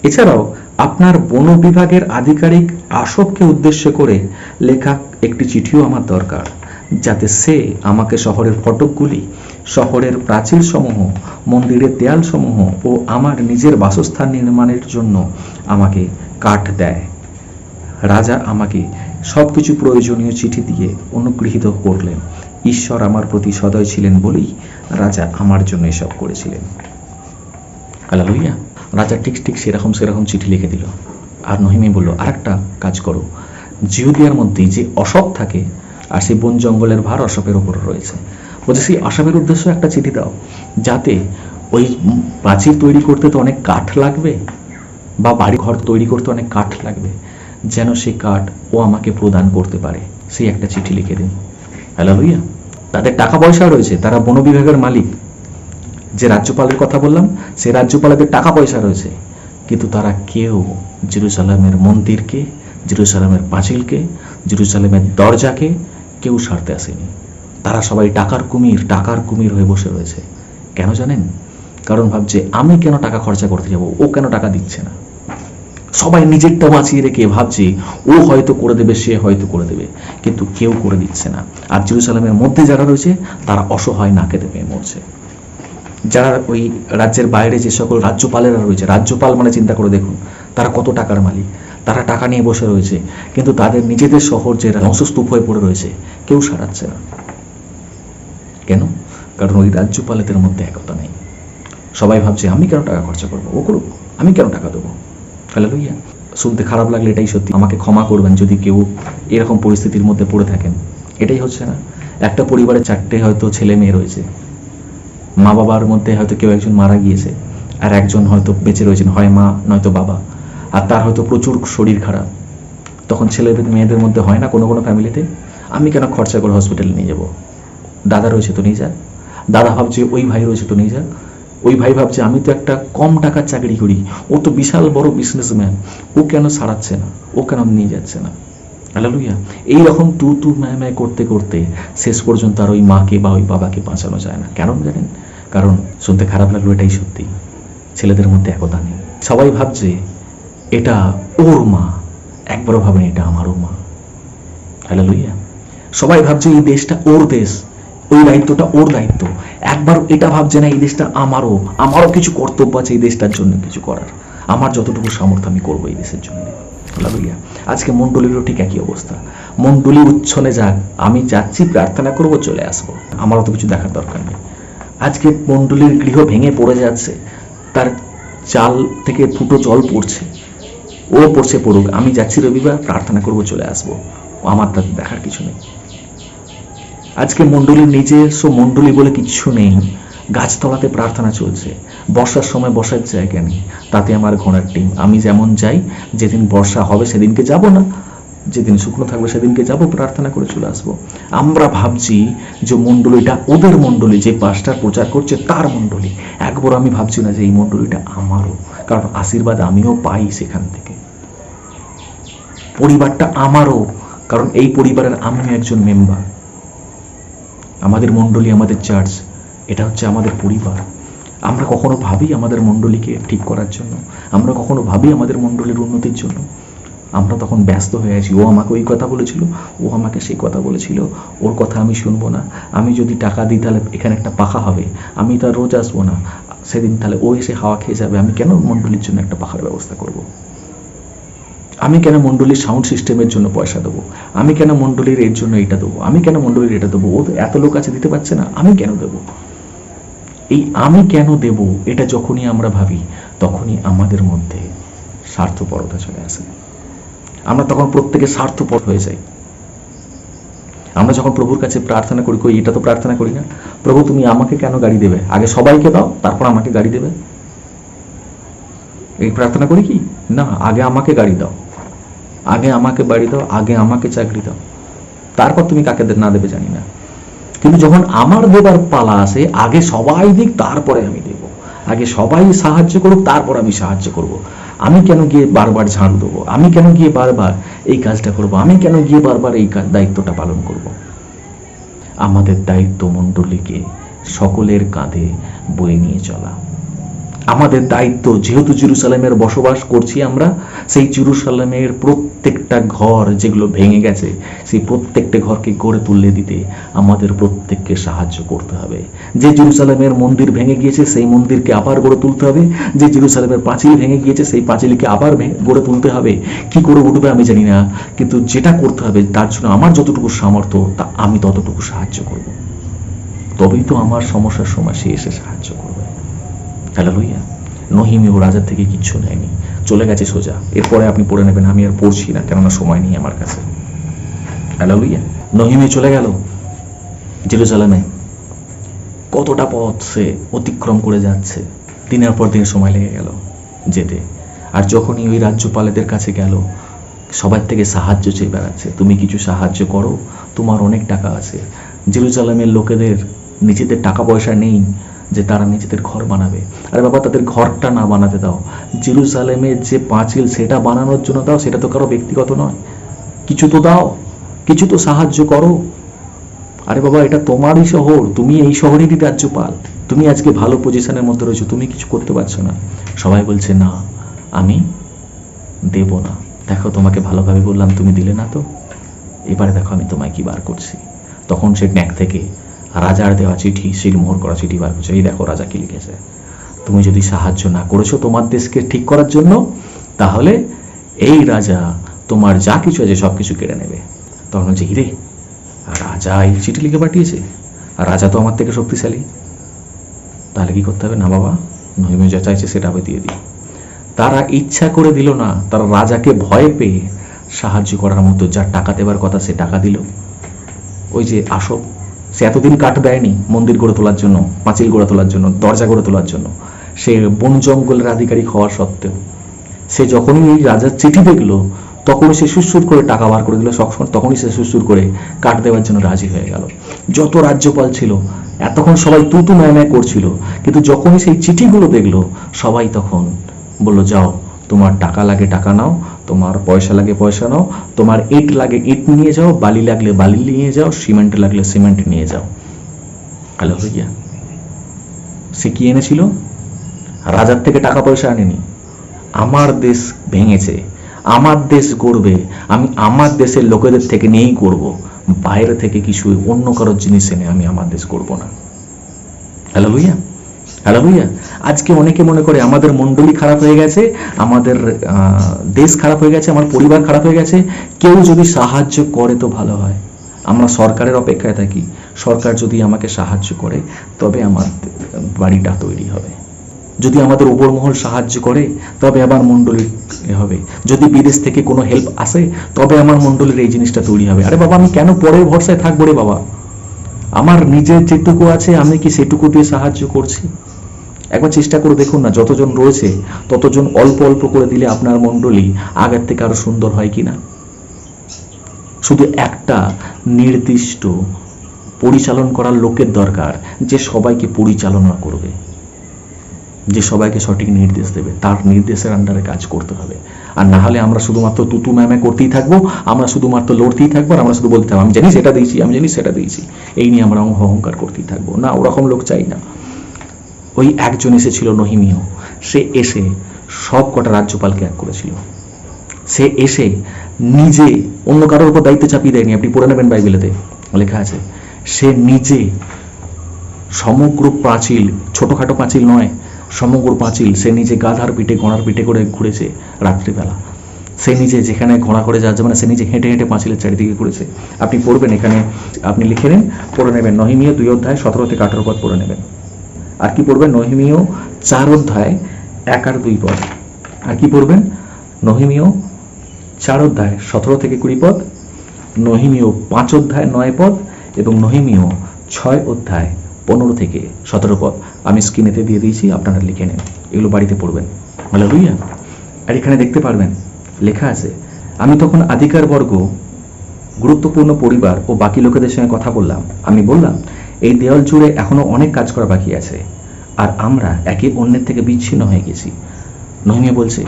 এছাড়াও আপনার বন বিভাগের আধিকারিক আসবকে উদ্দেশ্য করে লেখা একটি চিঠিও আমার দরকার, যাতে সে আমাকে শহরের ফটকগুলি, শহরের প্রাচীর সমূহ, মন্দিরের দেয়াল সমূহ ও আমার নিজের বাসস্থান নির্মাণের জন্য আমাকে কাঠ দেয়। রাজা আমাকে সবকিছু প্রয়োজনীয় চিঠি দিয়ে অনুগৃহীত করলেন। ঈশ্বর আমার প্রতি সদয় ছিলেন বলেই রাজা আমার জন্য এসব করেছিলেন। হালেলুয়া। রাজা ঠিক সেরকম চিঠি লিখে দিল। আর নহিমি বলল, আরেকটা কাজ করো, জিহুদিয়ার মধ্যেই যে অশব থাকে, আর সেই বন জঙ্গলের ভার অশবের ওপর রয়েছে, বলছে সেই অশবের উদ্দেশ্য একটা চিঠি দাও, যাতে ওই প্রাচীর তৈরি করতে তো অনেক কাঠ লাগবে, বা বাড়ি ঘর তৈরি করতে অনেক কাঠ লাগবে, যেন সেই কাঠ ও আমাকে প্রদান করতে পারে, সেই একটা চিঠি লিখে দিন। হালেলুয়া। তাদের টাকা পয়সা রয়েছে, তারা বন বিভাগের মালিক। যে রাজ্যপালের কথা বললাম, সেই রাজ্যপালের টাকা পয়সা রয়েছে, কিন্তু তারা কেউ জেরুজালেমের মন্দিরকে, জেরুজালেমের পাঁচিলকে, জেরুজালেমের দরজাকে কেউ সারতে আসেনি। তারা সবাই টাকার কুমির হয়ে বসে রয়েছে। কেন জানেন? কারণ ভাবছে আমি কেন টাকা খরচা করতে যাব, ও কেন টাকা দিচ্ছে না। সবাই নিজেরটা বাঁচিয়ে রেখে ভাবছে ও হয়তো করে দেবে, সে হয়তো করে দেবে, কিন্তু কেউ করে দিচ্ছে না। আর জেরুজালেমের মধ্যে যারা রয়েছে তারা অসহায় না খেতে পেয়ে মরছে। যারা ওই রাজ্যের বাইরে যে সকল রাজ্যপালেরা রয়েছে, রাজ্যপাল মানে চিন্তা করে দেখুন তারা কত টাকার মালিক, তারা টাকা নিয়ে বসে রয়েছে, কিন্তু তাদের নিজেদের শহর যে ধ্বংসস্তূপ হয়ে পড়ে রয়েছে, কেউ সারাচ্ছে না। কেন? কারণ ওই রাজ্যপালেদের মধ্যে একতা নেই। সবাই ভাবছে আমি কেন টাকা খরচা করবো, ও করুক, আমি কেন টাকা দেবো। হালেলুয়া। শুনতে খারাপ লাগলে এটাই সত্যি, আমাকে ক্ষমা করবেন যদি কেউ এরকম পরিস্থিতির মধ্যে পড়ে থাকেন। এটাই হচ্ছে না, একটা পরিবারে 4টে হয়তো ছেলে মেয়ে রয়েছে, মা বাবার মধ্যে হয়তো কেউ একজন মারা গিয়েছে, আর একজন হয়তো বেঁচে রয়েছেন, হয় মা নয়তো বাবা, আর তার হয়তো প্রচুর শরীর খারাপ। তখন ছেলে মেয়েদের মধ্যে হয় না কোনো ফ্যামিলিতে, আমি কেন খরচা করে হসপিটালে নিয়ে যাব, দাদা রয়েছে তো নিয়ে যা। দাদা ভাবছে ওই ভাই রয়েছে তো নিয়ে যা। ওই ভাই ভাবছে আমি তো একটা কম টাকার চাকরি করি, ও তো বিশাল বড় বিজনেসম্যান, ও কেন সারাচ্ছে না, ও কেন নিয়ে যাচ্ছে না। হালেলুয়া। এইরকম তু ম্যায় করতে করতে শেষ পর্যন্ত আর ওই মাকে বা ওই বাবাকে বাঁচানো যায় না। কেন জানেন? কারণ শুনতে খারাপ লাগলো এটাই সত্যি, ছেলেদের মধ্যে একতা নেই। সবাই ভাবছে এটা ওর মা, একবারও ভাবেন এটা আমারও মা। হালেলুয়া। সবাই ভাবছে এই দেশটা ওর দেশ, ওই দায়িত্বটা ওর দায়িত্ব, একবার এটা ভাবছে না এই দেশটা আমারও কিছু কর্তব্য আছে এই দেশটার জন্য কিছু করার, আমার যতটুকু সামর্থ্য আমি করবো এই দেশের জন্য। হালেলুয়া। আজকে মণ্ডলীরও ঠিক একই অবস্থা। মণ্ডলী উচ্ছনে যাক, আমি যাচ্ছি, প্রার্থনা করব, চলে আসবো, আমারও তো কিছু দেখার দরকার নেই। আজকে মণ্ডলীর গৃহ ভেঙে পড়ে যাচ্ছে, তার চাল থেকে ফুটো জল পড়ছে, ও পড়ছে পড়ুক, আমি যাচ্ছি রবিবার, প্রার্থনা করব, চলে আসবো, আমার তার দেখার কিছু নেই। আজকে মণ্ডলীর নিজস্ব মণ্ডলী বলে কিচ্ছু নেই, গাছতলাতে প্রার্থনা চলছে, বর্ষার সময় বসার জায়গা নেই, তাতে আমার ঘোড়ার ডিম। আমি যেমন যাই, যেদিন বর্ষা হবে সেদিনকে যাব না, যেদিন শুকনো থাকবে সেদিনকে যাব, প্রার্থনা করে চলে আসবো। আমরা ভাবছি যে মণ্ডলীটা ওদের মণ্ডলী, যে পাস্টার প্রচার করছে তার মণ্ডলী। একবার আমি ভাবছি না যে এই মণ্ডলীটা আমারও, কারণ আশীর্বাদ আমিও পাই সেখান থেকে। পরিবারটা আমারও, কারণ এই পরিবারের আমিও একজন মেম্বার। আমাদের মণ্ডলী, আমাদের চার্চ, এটা হচ্ছে আমাদের পরিবার। আমরা কখনো ভাবি আমাদের মণ্ডলীকে ঠিক করার জন্য, আমরা কখনো ভাবি আমাদের মণ্ডলীর উন্নতির জন্য। আমরা তখন ব্যস্ত হয়ে আছি, ও আমাকে ওই কথা বলেছিল, ও আমাকে সেই কথা বলেছিল, ওর কথা আমি শুনবো না, আমি যদি টাকা দিই তাহলে এখানে একটা পাখা হবে, আমি তার রোজ আসবো না, সেদিন তাহলে ও এসে হাওয়া খেয়ে যাবে, আমি কেন মণ্ডলীর জন্য একটা পাখার ব্যবস্থা করব। আমি কেন মণ্ডলীর সাউন্ড সিস্টেমের জন্য পয়সা দেবো, আমি কেন মণ্ডলীর এর জন্য এটা দেবো, আমি কেন মণ্ডলীর এটা দেবো, ও তো এত লোক আছে দিতে পারছে না, আমি কেন দেবো? এই আমি কেন দেব এটা যখনই আমরা ভাবি তখনই আমাদের মধ্যে স্বার্থপরতা চলে আসে। আমরা তখন প্রত্যেকে স্বার্থপর হয়ে যাই। আমরা যখন প্রভুর কাছে প্রার্থনা করি, কই এটা তো প্রার্থনা করি না, প্রভু তুমি আমাকে কেন গাড়ি দেবে, আগে সবাইকে দাও তারপর আমাকে গাড়ি দেবে, এই প্রার্থনা করি কি না? আগে আমাকে গাড়ি দাও, আগে আমাকে বাড়ি দাও, আগে আমাকে চাকরি দাও, তারপর তুমি কাকে না দেবে জানি না। কিন্তু যখন আমার দেবার পালা আসে, আগে সবাই দিক তারপরে আমি দেব, আগে সবাই সাহায্য করুক তারপর আমি সাহায্য করব। আমি কেন গিয়ে বারবার ঝাড়ু দেবো, আমি কেন গিয়ে বারবার এই কাজটা করব, আমি কেন গিয়ে বারবার এই দায়িত্বটা পালন করব? আমাদের দায়িত্ব মণ্ডলীকে সকলের কাঁধে বয়ে নিয়ে চলা। আমাদের দায়িত্ব, যেহেতু জেরুজালেমের বসবাস করছি আমরা, সেই জেরুজালেমের প্রত্যেকটা ঘর যেগুলো ভেঙে গেছে সেই প্রত্যেকটা ঘরকে গড়ে তুলে দিতে আমাদের প্রত্যেককে সাহায্য করতে হবে। যে জেরুজালেমের মন্দির ভেঙে গিয়েছে সেই মন্দিরকে আবার গড়ে তুলতে হবে, যে জেরুজালেমের পাঁচিল ভেঙে গিয়েছে সেই পাঁচিলকে আবার গড়ে তুলতে হবে। কি করে উঠবে আমি জানি না, কিন্তু যেটা করতে হবে তার জন্য আমার যতটুকু সামর্থ্য তা আমি ততটুকু সাহায্য করব। তবেই তো আমার সমস্যার সময় সে এসে সাহায্য করবে। হালেলুয়া। নহিমিও রাজার থেকে কিচ্ছু নেয়নি, চলে গেছে সোজা। এরপরে আপনি পড়ে নেবেন, আমি আর পড়ছি না, কেননা সময় নেই আমার কাছে। হালেলুয়া। নহিমি চলে গেল জেরুজালেমে। কতটা পথ সে অতিক্রম করে যাচ্ছে, দিনের পর দিন সময় লেগে গেল যেতে। আর যখনই ওই রাজ্যপালেদের কাছে গেল, সবার থেকে সাহায্য চেয়ে বেড়াচ্ছে, তুমি কিছু সাহায্য করো, তোমার অনেক টাকা আছে। জেরুজালেমের লোকেদের নিজেদের টাকা পয়সা নেই যে তারা নিজেদের ঘর বানাবে। আরে বাবা, তাদের ঘরটা না বানাতে দাও, জেরুজালেমের যে পাঁচিল সেটা বানানোর জন্য দাও, সেটা তো কারো ব্যক্তিগত নয়। কিছু তো দাও, কিছু তো সাহায্য করো। আরে বাবা, এটা তোমারই শহর, তুমি এই শহরেরই রাজ্যপাল, তুমি আজকে ভালো পজিশনের মধ্যে রয়েছো, তুমি কিছু করতে পারছো না। সবাই বলছে না, আমি দেব না। দেখো, তোমাকে ভালোভাবে বললাম, তুমি দিলে না, তো এবারে দেখো আমি তোমায় কি বার করছি। তখন সে ন্যাক থেকে রাজার দেওয়া চিঠি, সিলমোহর করা চিঠি বার করছে। এই দেখো রাজা কি লিখেছে, তুমি যদি সাহায্য না করেছো তোমার দেশকে ঠিক করার জন্য, তাহলে এই রাজা তোমার যা কিছু আছে সব কিছু কেড়ে নেবে। তখন হচ্ছে, হিরে রাজা এই চিঠি লিখে পাঠিয়েছে, আর রাজা তো আমার থেকে শক্তিশালী, তাহলে কি করতে হবে? না বাবা, নহিমি যা চাইছে সেটা আমি দিয়ে দিই। তারা ইচ্ছা করে দিল না, তারা রাজাকে ভয় পেয়ে সাহায্য করার মতো যা টাকা দেবার কথা সে টাকা দিল। ওই যে আসব, সে এতদিন কাঠ দেয়নি মন্দির গড়ে তোলার জন্য, পাঁচিল গড়ে তোলার জন্য, দরজা গড়ে তোলার জন্য। সে বন জঙ্গলের আধিকারিক হওয়ার সত্ত্বেও সে যখনই এই রাজার চিঠি দেখলো তখনই সে সুরসুর করে টাকা বার করে দিল, তখনই সে সুরসুর করে কাঠ দেওয়ার জন্য রাজি হয়ে গেল। যত রাজ্যপাল ছিল এতক্ষণ সবাই তুতু ম্যায় করছিল, কিন্তু যখনই সেই চিঠিগুলো দেখলো সবাই তখন বলল, যাও, তোমার টাকা লাগে টাকা নাও, তোমার পয়সা লাগে পয়সা নাও, তোমার ইট লাগে ইট নিয়ে যাও, বালি লাগলে বালি নিয়ে যাও, সিমেন্ট লাগলে সিমেন্ট নিয়ে যাও। হ্যালো হইয়া, সে কি এনেছিল? রাজার থেকে টাকা পয়সা আনেনি। আমার দেশ ভেঙেছে, আমার দেশ গড়বে, আমি আমার দেশের লোকেদের থেকে নিয়েই করব, বাইরে থেকে কিছু অন্য কারোর জিনিস এনে আমি আমার দেশ করব না। হ্যালো হইয়া, হ্যালো ভাইয়া। আজকে অনেকে মনে করে আমাদের মণ্ডলী খারাপ হয়ে গেছে, আমাদের দেশ খারাপ হয়ে গেছে, আমার পরিবার খারাপ হয়ে গেছে, কেউ যদি সাহায্য করে তো ভালো হয়। আমরা সরকারের অপেক্ষায় থাকি, সরকার যদি আমাকে সাহায্য করে তবে আমার বাড়িটা তৈরি হবে, যদি আমাদের উপর মহল সাহায্য করে তবে আবার মণ্ডলী হবে, যদি বিদেশ থেকে কোনো হেল্প আসে তবে আমার মণ্ডলীর এই জিনিসটা তৈরি হবে। আরে বাবা, আমি কেন পরের ভরসায় থাকবো রে বাবা? আমার নিজের যেটুকু আছে আমি কি সেটুকু দিয়ে সাহায্য করছি? একবার চেষ্টা করে দেখুন না, যতজন রয়েছে ততজন অল্প অল্প করে দিলে আপনার মণ্ডলী আগের থেকে আরো সুন্দর হয় কিনা। শুধু একটা নির্দিষ্ট পরিচালন করার লোকের দরকার, যে সবাইকে পরিচালনা করবে, যে সবাইকে সঠিক নির্দেশ দেবে, তার নির্দেশের আন্ডারে কাজ করতে হবে। আর না হলে আমরা শুধুমাত্র তুতু ম্যামে করতেই থাকবো, আমরা শুধুমাত্র লড়তেই থাকবো, আর আমরা শুধু বলতে থাকবো, আমি জানি সেটা দিয়েছি, আমি জানি সেটা দিয়েছি, এই নিয়ে আমরা অহংকার করতেই থাকবো। না, ওরকম লোক চাই না। ওই একজন এসেছিল নহিমিও, সে এসে সব কটা রাজ্যপালকে এক করেছিল। সে এসে নিজে অন্য কারোর উপর দায়িত্ব চাপিয়ে দেয়নি। আপনি পড়ে নেবেন, বাইবেলেতে লেখা আছে, সে নিজে সমগ্র পাঁচিল, ছোটখাটো পাঁচিল নয়, সমগ্র পাঁচিল সে নিজে গাধার পিঠে ঘোড়ার পিঠে করে ঘুরেছে রাত্রিবেলা। সে নিজে যেখানে ঘোড়া করে যাওয়ার জন্য সে নিজে হেঁটে হেঁটে পাঁচিলের চারিদিকে করেছে। আপনি পড়বেন, এখানে আপনি লিখে নিন, পড়ে নেবেন নহিমীয় 2 অধ্যায় 17 থেকে 18 পদ পড়ে নেবেন। আর কি পড়বেন? নহিমীয় 4 অধ্যায় 1 আর 2 পদ। আর কি পড়বেন? নহিমীয় 4 অধ্যায় 17 থেকে 20 পদ, নহিমীয় 5 অধ্যায় 9 পদ এবং নহিমীয় 6 অধ্যায় 15 থেকে 17 পদ। আমি স্ক্রিনেতে দিয়ে দিয়েছি, আপনারা লিখে নেন, এগুলো বাড়িতে পড়বেন। হালেলুয়া। আর এখানে দেখতে পারবেন লেখা আছে, আমি তখন আধিকার বর্গ, গুরুত্বপূর্ণ পরিবার ও বাকি লোকেদের সঙ্গে কথা বললাম। আমি বললাম, এই দেওয়াল জুড়ে এখনো অনেক কাজ করা বাকি আছে, আর আমরা একে অন্যের থেকে বিচ্ছিন্ন হয়ে গেছি। নহিমীয় বলছে,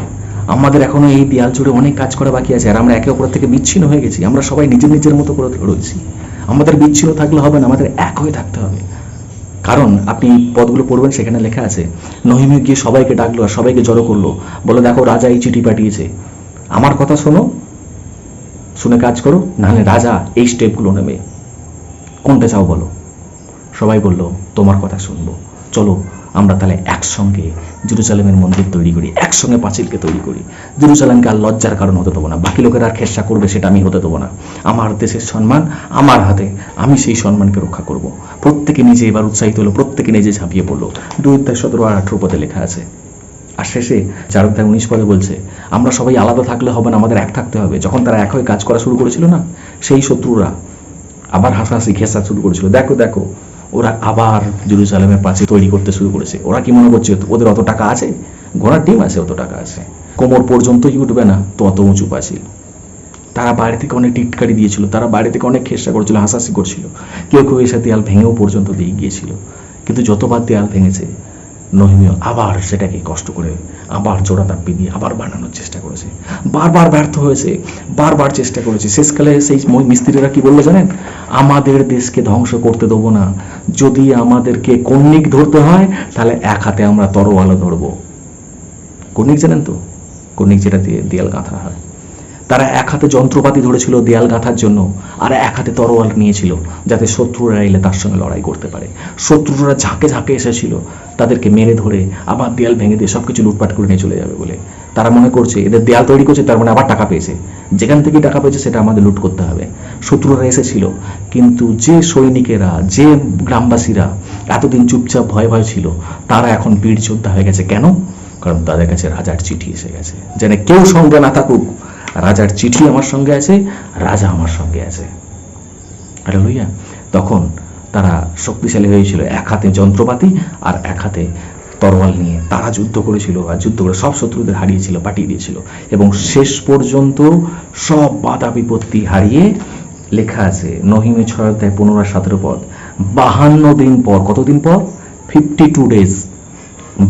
আমাদের এখনো এই দেয়াল জুড়ে অনেক কাজ করা বাকি আছে, আর আমরা একে অপরের থেকে বিচ্ছিন্ন হয়ে গেছি। আমরা সবাই নিজের নিজের মতো করে রয়েছি। আমাদের বিচ্ছিন্ন থাকলে হবে না, আমাদের এক হয়ে থাকতে হবে। কারণ আপনি পদগুলো পড়বেন, সেখানে লেখা আছে, নহিমীয় গিয়ে সবাইকে ডাকলো আর সবাইকে জড়ো করলো, বলো দেখো রাজা এই চিঠি পাঠিয়েছে, আমার কথা শোনো, শুনে কাজ করো, নাহলে রাজা এই স্টেপগুলো নেবে। কোনটা চাও বলো? সবাই বলল তোমার কথা শুনবো। চলো আমরা তাহলে একসঙ্গে জেরুজালেমের মন্দির তৈরি করি, একসঙ্গে পাঁচিলকে তৈরি করি। জেরুজালেমকে আর লজ্জার কারণ হতে দেবো না, বাকি লোকেরা আর খেসা করবে সেটা আমি হতে দেবো না। আমার দেশের সম্মান আমার হাতে, আমি সেই সম্মানকে রক্ষা করব। প্রত্যেকে নিজে এবার উৎসাহিত হলো, প্রত্যেকে নিজে ঝাঁপিয়ে পড়লো। 2 অধ্যায় 17 আর 18 পদে লেখা আছে। আর শেষে 4 অধ্যায় 19 পদে বলছে, আমরা সবাই আলাদা থাকলে হবে না, আমাদের এক থাকতে হবে। যখন তারা এক হয়ে কাজ করা শুরু করেছিল না, সেই শত্রুরা আবার হাসাহাসি ঘেঁষা শুরু করেছিল। দেখো দেখো, ওরা আবার জেরুজালেমের পাঁচিল তৈরি করতে শুরু করেছে। ওরা কি মনে করছে ওদের অত টাকা আছে? ঘোড়ার ডিম আছে, অত টাকা আছে, কোমর পর্যন্তই উঠবে না তো অত উঁচু পাঁচিল। তারা বাইরে থেকে অনেক টিটকারি দিয়েছিল, তারা বাইরে থেকে অনেক খেসা করছিল, হাসাহাসি করছিল, কেউ কেউ এসে দেয়াল ভেঙেও পর্যন্ত দিয়ে গিয়েছিল। কিন্তু যতবার দেয়াল ভেঙেছে, নহিমীয় আবার সেটাকে কষ্ট করে আবার জোড়া দাপ্পি দিয়ে আবার বানানোর চেষ্টা করেছে। বারবার ব্যর্থ হয়েছে, বারবার চেষ্টা করেছে। শেষকালে সেই মিস্ত্রিরা কি বললো জানেন? আমাদের দেশকে ধ্বংস করতে দেবো না, যদি আমাদেরকে কন্যিক ধরতে হয় তাহলে এক হাতে আমরা তরোয়ালও ধরবো। কন্যিক জানেন তো? কন্যিক যেটা দিয়ে দেয়াল গাঁথা হয়। তারা এক হাতে যন্ত্রপাতি ধরেছিল দেয়াল গাঁথার জন্য, আর এক হাতে তরোয়াল নিয়েছিল, যাতে শত্রুরা এলে তার সঙ্গে লড়াই করতে পারে। শত্রুরা ঝাঁকে ঝাঁকে এসেছিল তাদেরকে মেরে ধরে আবার দেয়াল ভেঙে দিয়ে সবকিছু লুটপাট করে নিয়ে চলে যাবে বলে। তারা মনে করছে এদের দেয়াল তৈরি করছে, তার মানে আবার টাকা পেয়েছে, যেখান থেকে টাকা পেয়েছে সেটা আমাদের লুট করতে হবে। শত্রুরা এসেছিল, কিন্তু যে সৈনিকেরা, যে গ্রামবাসীরা এতদিন চুপচাপ ভয় ভয় ছিল, তারা এখন বীর যোদ্ধা হয়ে গেছে। কেন? কারণ তাদের কাছে রাজার চিঠি এসে গেছে, যেন কেউ সঙ্গে না থাকুক, রাজার চিঠি আমার সঙ্গে আছে, রাজা আমার সঙ্গে আছে। হালেলুয়া। তখন তারা শক্তিশালী হয়েছিল, এক হাতে যন্ত্রপাতি আর এক হাতে তরোয়াল নিয়ে তারা যুদ্ধ করেছিল, আর যুদ্ধ করে সব শত্রুদের হারিয়েছিল, পাঠিয়ে দিয়েছিল। এবং শেষ পর্যন্ত সব বাধা বিপত্তি হারিয়ে, লেখা আছে নহিমীয় 6 অধ্যায় 15 আর 17 পদ, 52 দিন পর, কতদিন পর? 52 ডেজ,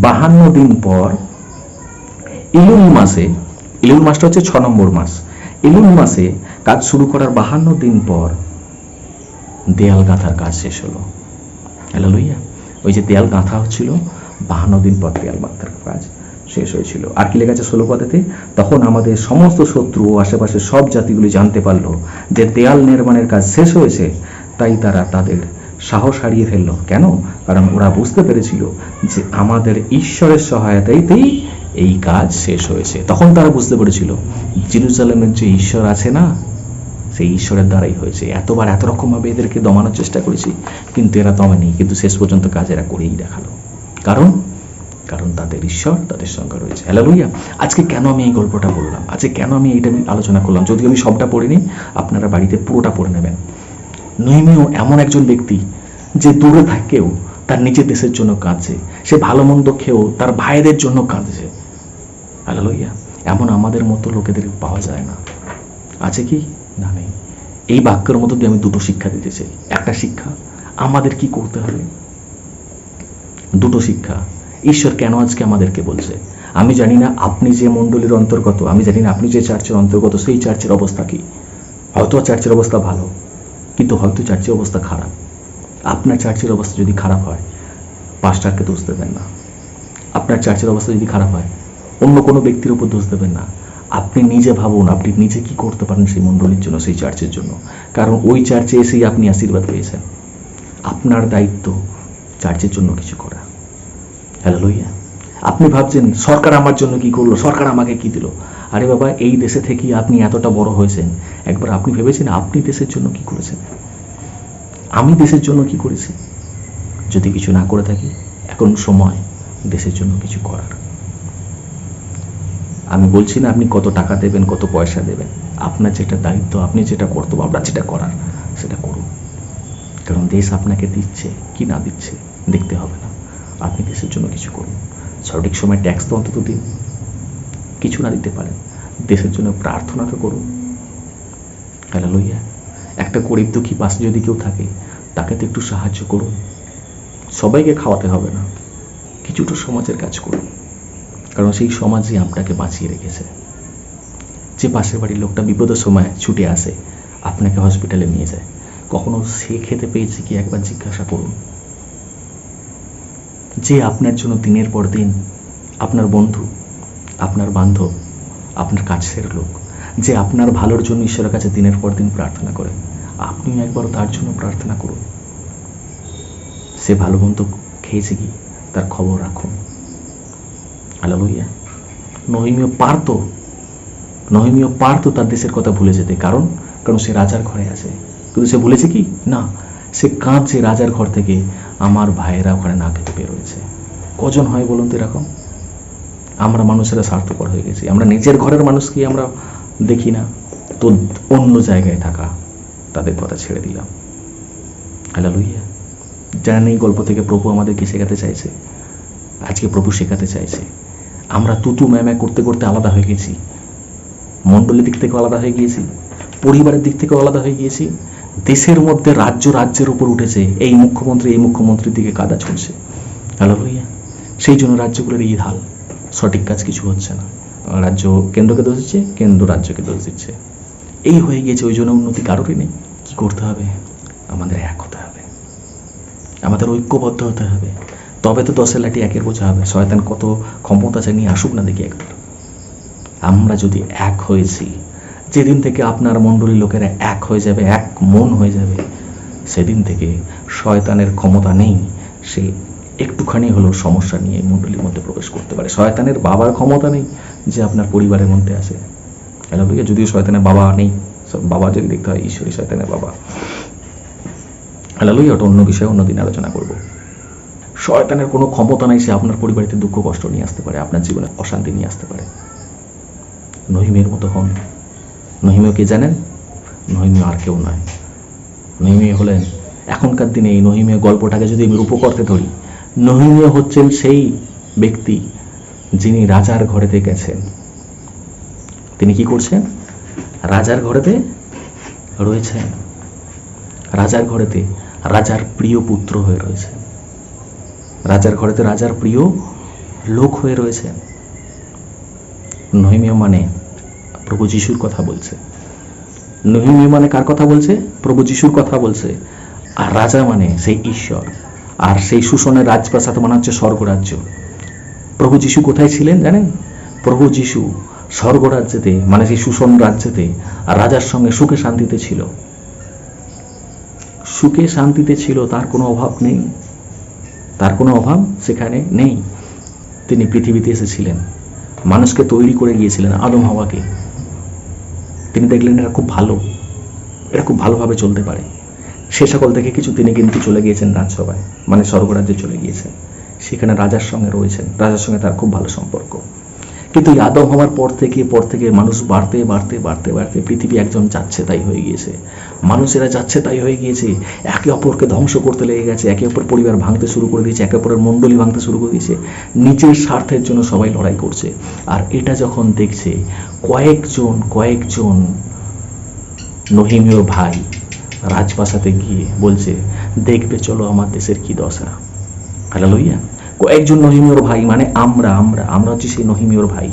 52 দিন পর ইলুল মাসে, ইলুল মাসটা হচ্ছে 6 নম্বর মাস, ইলুল মাসে কাজ শুরু করার 52 দিন পর দেয়াল গাঁথার কাজ শেষ হলো। হালেলুয়া। ওই যে দেয়াল গাঁথা হচ্ছিল, 52 দিন পর দেয়াল গাঁথার কাজ শেষ হয়েছিল। আর কি লেখা আছে 16 পদেতে? তখন আমাদের সমস্ত শত্রু ও আশেপাশের সব জাতিগুলি জানতে পারলো যে দেয়াল নির্মাণের কাজ শেষ হয়েছে, তাই তারা তাদের সাহস হারিয়ে ফেললো। কেন? কারণ ওরা বুঝতে পেরেছিল যে আমাদের ঈশ্বরের সহায়তাতেই এই কাজ শেষ হয়েছে। তখন তারা বুঝতে পেরেছিল জেরুজালেমের যে ঈশ্বর আছে না, সেই ঈশ্বরের দ্বারাই হয়েছে। এতবার এত রকমভাবে এদেরকে দমানোর চেষ্টা করেছি, কিন্তু এরা দমায়নি, কিন্তু শেষ পর্যন্ত কাজ এরা করেই দেখালো। কারণ কারণ তাদের ঈশ্বর তাদের সঙ্গে রয়েছে। হালেলুয়া। আজকে কেন আমি এই গল্পটা বললাম, আজকে কেন আমি এইটা আলোচনা করলাম, যদিও আমি সবটা পড়িনি, আপনারা বাড়িতে পুরোটা পড়ে নেবেন। নহিমীয় এমন একজন ব্যক্তি যে দূরে থাকেও তার নিজের দেশের জন্য কাঁদছে, সে ভালো মন্দ খেয়েও তার ভাইদের জন্য কাঁদছে। হালেলুয়া। এমন আমাদের মতো লোকেদের পাওয়া যায় না। আছে কি? না, নেই। এই বাক্যের মধ্যে দিয়ে আমি দুটো শিক্ষা দিতে চাই। একটা শিক্ষা, আমাদের কি করতে হবে। দুটো শিক্ষা, ঈশ্বর কেন আজকে আমাদেরকে বলছে। আমি জানি না আপনি যে মণ্ডলীর অন্তর্গত, আমি জানি না আপনি যে চার্চের অন্তর্গত, সেই চার্চের অবস্থা কি। হয়তো চার্চের অবস্থা ভালো, কিন্তু হয়তো চার্চের অবস্থা খারাপ। আপনার চার্চের অবস্থা যদি খারাপ হয়, পাস্টারকে দোষ দেবেন না। আপনার চার্চের অবস্থা যদি খারাপ হয়, অন্য কোনো ব্যক্তির উপর দোষ দেবেন না। আপনি নিজে ভাবুন, আপনি নিজে কি করতে পারেন সেই মণ্ডলীর জন্য, সেই চার্চের জন্য। কারণ ওই চার্চে এসেই আপনি আশীর্বাদ পেয়েছেন। আপনার দায়িত্ব চার্চের জন্য কিছু করা। হালেলুয়া। আপনি ভাবছেন সরকার আমার জন্য কি করলো, সরকার আমাকে কি দিল। আরে বাবা, এই দেশে থেকেই আপনি এতটা বড় হয়েছেন, একবার আপনি ভেবেছেন আপনি দেশের জন্য কি করেছেন? আমি দেশের জন্য কি করেছি? যদি কিছু না করে থাকি, এখন সময় দেশের জন্য কিছু করার। আমি বলছি না আপনি কত টাকা দেবেন, কত পয়সা দেবেন, আপনার যেটা দায়িত্ব, আপনি যেটা কর্তব্য, আপনার যেটা করার সেটা করুন। কারণ দেশ আপনাকে দিচ্ছে কি না দিচ্ছে দেখতে হবে না, আপনি দেশের জন্য কিছু করুন। সঠিক সময় ট্যাক্স তো অন্তত দিন, কিছু না দিতে পারেন দেশের জন্য প্রার্থনা তো করুন। হালেলুয়া। একটা গরিব দুঃখী পাশে যদি কেউ থাকে, তাকে তো একটু সাহায্য করুন। সবাইকে খাওয়াতে হবে না, কিছুটা সমাজের কাজ করুন, কারণ সেই সমাজই আপনাকে বাঁচিয়ে রেখেছে। যে পাশের বাড়ির লোকটা বিপদের সময় ছুটে আসে, আপনাকে হসপিটালে নিয়ে যায়, কখনো সে খেতে পেয়েছে কি একবার জিজ্ঞাসা করুন। যে আপনার জন্য দিনের পর দিন, আপনার বন্ধু, আপনার বান্ধব, আপনার কাছের লোক, যে আপনার ভালোর জন্য ঈশ্বরের কাছে দিনের পর দিন প্রার্থনা করে, আপনিও একবার তার জন্য প্রার্থনা করুন। সে ভালো মন্দ খেয়েছে কি তার খবর রাখুন। হালেলুয়া। নহিমিও পারতো তার দেশের কথা ভুলে যেতে, কারণ সে রাজার ঘরে আছে। কিন্তু সে ভুলেছে কি না, সে কাঁদছে রাজার ঘর থেকে, আমার ভাইয়েরা ওখানে না খেতে বেরোয়েছে। কজন হয় বলুন তো এরকম? আমরা মানুষেরা স্বার্থপর হয়ে গেছি, আমরা নিজের ঘরের মানুষকে আমরা দেখি না, তো অন্য জায়গায় থাকা তাদের কথা ছেড়ে দিলাম। হালেলুয়া। জানেন এই গল্প থেকে প্রভু আমাদেরকে শেখাতে চাইছে, আজকে প্রভু শেখাতে চাইছে। আমরা তুতু ম্যামা করতে করতে আলাদা হয়ে গেছি, মণ্ডলীর দিক থেকে আলাদা হয়ে গিয়েছি, পরিবারের দিক থেকে আলাদা হয়ে গিয়েছি। দেশের মধ্যে রাজ্যের উপর উঠেছে, এই মুখ্যমন্ত্রীর দিকে কাদা ছুটছে। হালেলুয়া। সেই জন্য রাজ্যগুলোর এই হাল, সঠিক কাজ কিছু হচ্ছে না। রাজ্য কেন্দ্রকে দোষ দিচ্ছে, কেন্দ্র রাজ্যকে দোষ দিচ্ছে, এই হয়ে গিয়েছে। ওই জন্য উন্নতি কারোরই নেই। কি করতে হবে? আমাদের এক হতে হবে, আমাদের ঐক্যবদ্ধ হতে হবে, তবে তো 10-এর লাঠি একের বোঝা হবে। শয়তান কত ক্ষমতা চাই নিয়ে আসুক না দেখি একবার। আমরা যদি এক হয়েছি, যেদিন থেকে আপনার মণ্ডলীর লোকেরা এক হয়ে যাবে, এক মন হয়ে যাবে, সেদিন থেকে শয়তানের ক্ষমতা নেই সে একটুখানি হলেও সমস্যা নিয়ে মণ্ডলীর মধ্যে প্রবেশ করতে পারে। শয়তানের বাবার ক্ষমতা নেই যে আপনার পরিবারের মধ্যে আসে। হালেলুয়া। যদিও শয়তানের বাবা নেই, বাবা যদি দেখতে হয় ঈশ্বরী শয়তানের বাবা। হালেলুয়া। ওটা অন্য বিষয়ে অন্যদিন আলোচনা করব। শয়তানের কোনো ক্ষমতা নাই সে আপনার পরিবারেতে দুঃখ কষ্ট নিয়ে আসতে পারে, আপনার জীবনে অশান্তি নিয়ে আসতে পারে। নহিমের মতো হন। নহিমেও কে জানেন? নহিমে আর কেউ নয়। নহিমে হলেন এখনকার দিনে, এই নহিমে গল্পটাকে যদি আমি রূপকর্তে ধরি, নহিমে হচ্ছেন সেই ব্যক্তি যিনি রাজার ঘরেতে গেছেন। তিনি কি করছেন? রাজার ঘরেতে রয়েছেন, রাজার ঘরেতে রাজার প্রিয় পুত্র হয়ে রয়েছেন, রাজার ঘরেতে রাজার প্রিয় লোক হয়ে রয়েছেন। নহিমীয় মানে প্রভু যিশুর কথা বলছে। নহিমীয় মানে কার কথা বলছে? প্রভু যিশুর কথা বলছে। আর রাজা মানে সেই ঈশ্বর, আর সেই সুশনের রাজপ্রাসাদ মানে হচ্ছে স্বর্গরাজ্য। প্রভু যিশু কোথায় ছিলেন জানেন? প্রভু যিশু স্বর্গরাজ্যেতে, মানে সেই সুশন রাজ্যেতে রাজার সঙ্গে সুখে শান্তিতে ছিল। সুখে শান্তিতে ছিল, তার কোনো অভাব নেই, তার কোনো অভাব সেখানে নেই। তিনি পৃথিবীতে এসেছিলেন, মানুষকে তৈরি করে গিয়েছিলেন, আদম হাওয়াকে। তিনি দেখলেন এরা খুব ভালো, এরা খুব ভালোভাবে চলতে পারে। সে সকল দেখে কিছু তিনি কিন্তু চলে গিয়েছেন রাজসভায়, মানে স্বর্গরাজ্যে চলে গিয়েছেন। সেখানে রাজার সঙ্গে রয়েছেন, রাজার সঙ্গে তার খুব ভালো সম্পর্ক। কিন্তু আদম হওয়ার পর থেকে মানুষ বাড়তে বাড়তে বাড়তে বাড়তে পৃথিবী একজন যাচ্ছে তাই হয়ে গিয়েছে। মানুষেরা যাচ্ছে তাই হয়ে গিয়েছে, একে অপরকে ধ্বংস করতে লেগে গেছে, একে অপর পরিবার ভাঙতে শুরু করে দিয়েছে, একে অপরের মণ্ডলী ভাঙতে শুরু করে দিয়েছে। নিজের স্বার্থের জন্য সবাই লড়াই করছে। আর এটা যখন দেখছে কয়েকজন নহিমীয় ভাই রাজপ্রাসাদে গিয়ে বলছে, দেখবে চলো আমার দেশের কি দশা। হালেলুয়া। কয়েকজন নহিমীয় ভাই মানে আমরা হচ্ছি সেই নহিমীয় ভাই।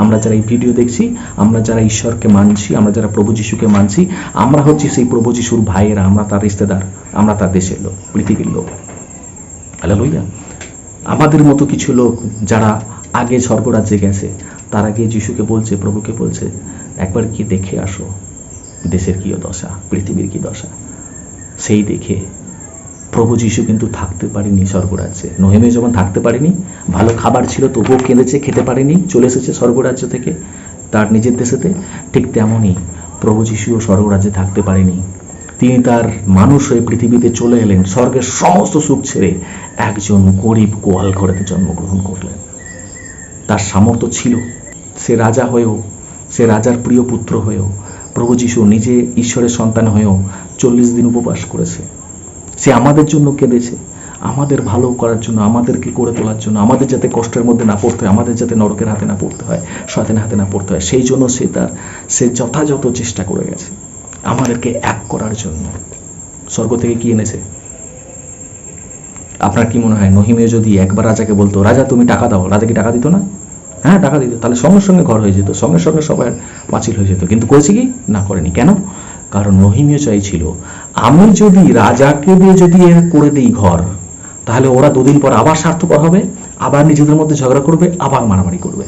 আমরা যারা এই ভিডিও দেখছি, আমরা যারা ঈশ্বরকে মানছি, আমরা যারা প্রভু যিশুকে মানছি, আমরা হচ্ছি সেই প্রভু যিশুর ভাইয়েরা, আমরা তার রিশতেদার, আমরা তার দেশের লোক, পৃথিবীর লোক। হালেলুয়া। আমাদের মতো কিছু লোক যারা আগে স্বর্গরাজ্যে গেছে, তারা গিয়ে যিশুকে বলছে, প্রভুকে বলছে, একবার কি দেখে আসো দেশের কি দশা, পৃথিবীর কি দশা। সেই দেখে প্রভু যিশু কিন্তু থাকতে পারেনি স্বর্গরাজ্যে। নহিমীয় যখন থাকতে পারেনি, ভালো খাবার ছিল তবুও কেঁদেছে, খেতে পারেনি, চলে এসেছে স্বর্গরাজ্য থেকে। তার নিজের দেশেতে, ঠিক তেমনই প্রভু যিশুও স্বর্গরাজ্যে থাকতে পারেনি। তিনি তার মানুষ হয়ে পৃথিবীতে চলে এলেন, স্বর্গের সমস্ত সুখ ছেড়ে একজন গরিব গোয়াল ঘরেতে জন্মগ্রহণ করলেন। তার সামর্থ্য ছিল, সে রাজা হয়েও, সে রাজার প্রিয় পুত্র হয়েও, প্রভু যিশু নিজে ঈশ্বরের সন্তান হয়েও 40 দিন উপবাস করেছে। সে আমাদের জন্য কেঁদেছে, আমাদের ভালো করার জন্য, আমাদেরকে করে তোলার জন্য, আমাদের যাতে কষ্টের মধ্যে না পড়তে হয়, আমাদের যাতে নরকের হাতে না পড়তে হয়, শয়তানের হাতে না পড়তে হয়, সেই জন্য সে যথাযথ চেষ্টা করে গেছে আমাদেরকে এক করার জন্য। স্বর্গ থেকে কি এনেছে? আপনার কি মনে হয় নহিমীয় যদি একবার রাজাকে বলতো, রাজা তুমি টাকা দাও, রাজা কি টাকা দিত না? হ্যাঁ, টাকা দিত, তাহলে সঙ্গে সঙ্গে ঘর হয়ে যেত, সঙ্গে সঙ্গে সবার পাঁচিল হয়ে যেত। কিন্তু করেছে কি না? করেনি। কেন? কারণ নহিমীয় চাইছিল, আমি যদি রাজাকে দিয়ে যদি এর করে দিই ঘর, তাহলে ওরা 2 দিন পর আবার স্বার্থপর হবে, আবার নিজেদের মধ্যে ঝগড়া করবে, আবার মারামারি করবে।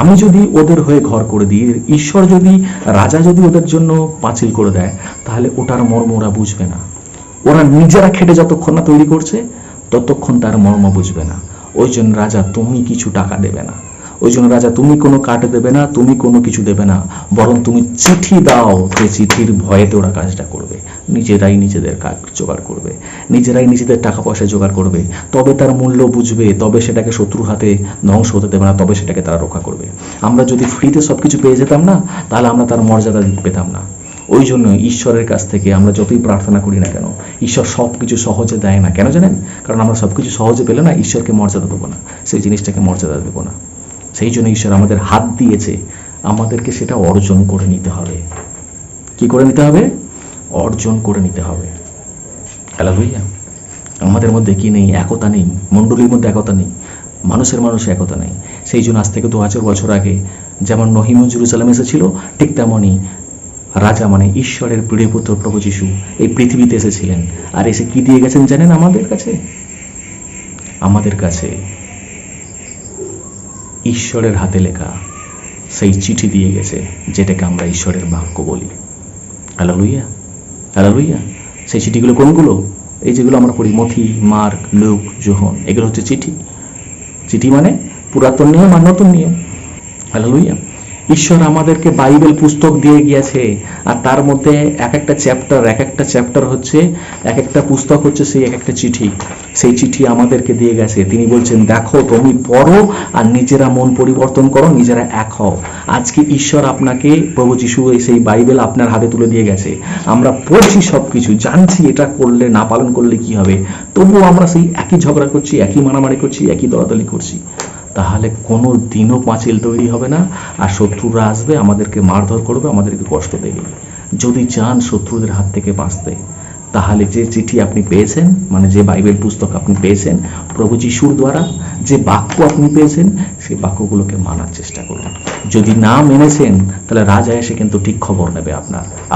আমি যদি ওদের হয়ে ঘর করে দিই, ঈশ্বর যদি, রাজা যদি ওদের জন্য পাঁচিল করে দেয়, তাহলে ওটার মর্ম ওরা বুঝবে না। ওরা নিজেরা খেটে যতক্ষণ না তৈরি করছে ততক্ষণ তার মর্ম বুঝবে না। ওই জন্য রাজা তুমি কিছু টাকা দেবে না, ওই জন্য রাজা তুমি কোনো কাঠ দেবে না, তুমি কোনো কিছু দেবে না, বরং তুমি চিঠি দাও, যে চিঠির ভয়েতে ওরা কাজটা করবে। নিজেরাই নিজেদের কাজ জোগাড় করবে, নিজেরাই নিজেদের টাকা পয়সা জোগাড় করবে, তবে তার মূল্য বুঝবে, তবে সেটাকে শত্রুর হাতে ধ্বংস হতে দেবে না, তবে সেটাকে তারা রক্ষা করবে। আমরা যদি ফ্রিতে সব কিছু পেয়ে যেতাম না, তাহলে আমরা তার মর্যাদা পেতাম না। ওই জন্য ঈশ্বরের কাছ থেকে আমরা যতই প্রার্থনা করি না কেন, ঈশ্বর সব কিছু সহজে দেয় না। কেন জানেন? কারণ আমরা সব কিছু সহজে পেলে না ঈশ্বরকে মর্যাদা দেবো না, সেই জিনিসটাকে মর্যাদা দেবো না। সেই জন্য ঈশ্বর আমাদের হাত দিয়েছে, আমাদেরকে সেটা অর্জন করে নিতে হবে। কি করে নিতে হবে? অর্জন করে নিতে হবে। হালেলুয়া। আমাদের মধ্যে কি নেই? একতা নেই, মণ্ডলীর মধ্যে একতা নেই, মানুষের একতা নেই। সেই জন্য আজ থেকে 2000 বছর আগে যেমন নহিমীয় জেরুজালেম এসেছিল, ঠিক তেমনই রাজা মানে ঈশ্বরের প্রিয় পুত্র প্রভু যিশু এই পৃথিবীতে এসেছিলেন। আর এসে কি দিয়ে গেছেন জানেন? আমাদের কাছে ঈশ্বরের হাতে লেখা সেই চিঠি দিয়ে গেছে, যেটাকে আমরা ঈশ্বরের বাক্য বলি। Hallelujah, hallelujah. সেই চিঠিগুলো কোনগুলো? এই যেগুলো আমরা পড়ি, মথি, মার্ক, লুক, যোহন, এগুলো হচ্ছে চিঠি। চিঠি মানে পুরাতন নিয়ম আর নতুন নিয়ম। হালেলুয়া। ঈশ্বর আমাদেরকে বাইবেল পুস্তক দিয়ে গিয়েছে, আর তার মধ্যে এক একটা চ্যাপ্টার হচ্ছে, এক একটা পুস্তক হচ্ছে সেই এক একটা চিঠি। সেই চিঠি আমাদেরকে দিয়ে গেছে। তিনি বলছেন, দেখো তুমি পড়ো আর নিজেরা মন পরিবর্তন করো, নিজেরা এক হও। আজকে ঈশ্বর আপনাকে, প্রভু যিশু সেই বাইবেল আপনার হাতে তুলে দিয়ে গেছে। আমরা পড়ছি, সব কিছু জানছি, এটা করলে না পালন করলে কি হবে, তবুও আমরা সেই একই ঝগড়া করছি, একই মারামারি করছি, একই দলাদলি করছি। তাহলে কোনো দিনও পাঁচিল তৈরি হবে না, আর শত্রুরা আসবে, আমাদেরকে মারধর করবে, আমাদেরকে কষ্ট দেবে। যদি চান শত্রুদের হাত থেকে বাঁচতে, তাহলে যে চিঠি আপনি পেয়েছেন, মানে যে বাইবেল পুস্তক আপনি পেয়েছেন প্রভু যিশুর দ্বারা, যে বাক্য আপনি পেয়েছেন, সেই বাক্যগুলোকে মানার চেষ্টা করুন। যদি না মেনেছেন, তাহলে রাজা এসে কিন্তু ঠিক খবর নেবে,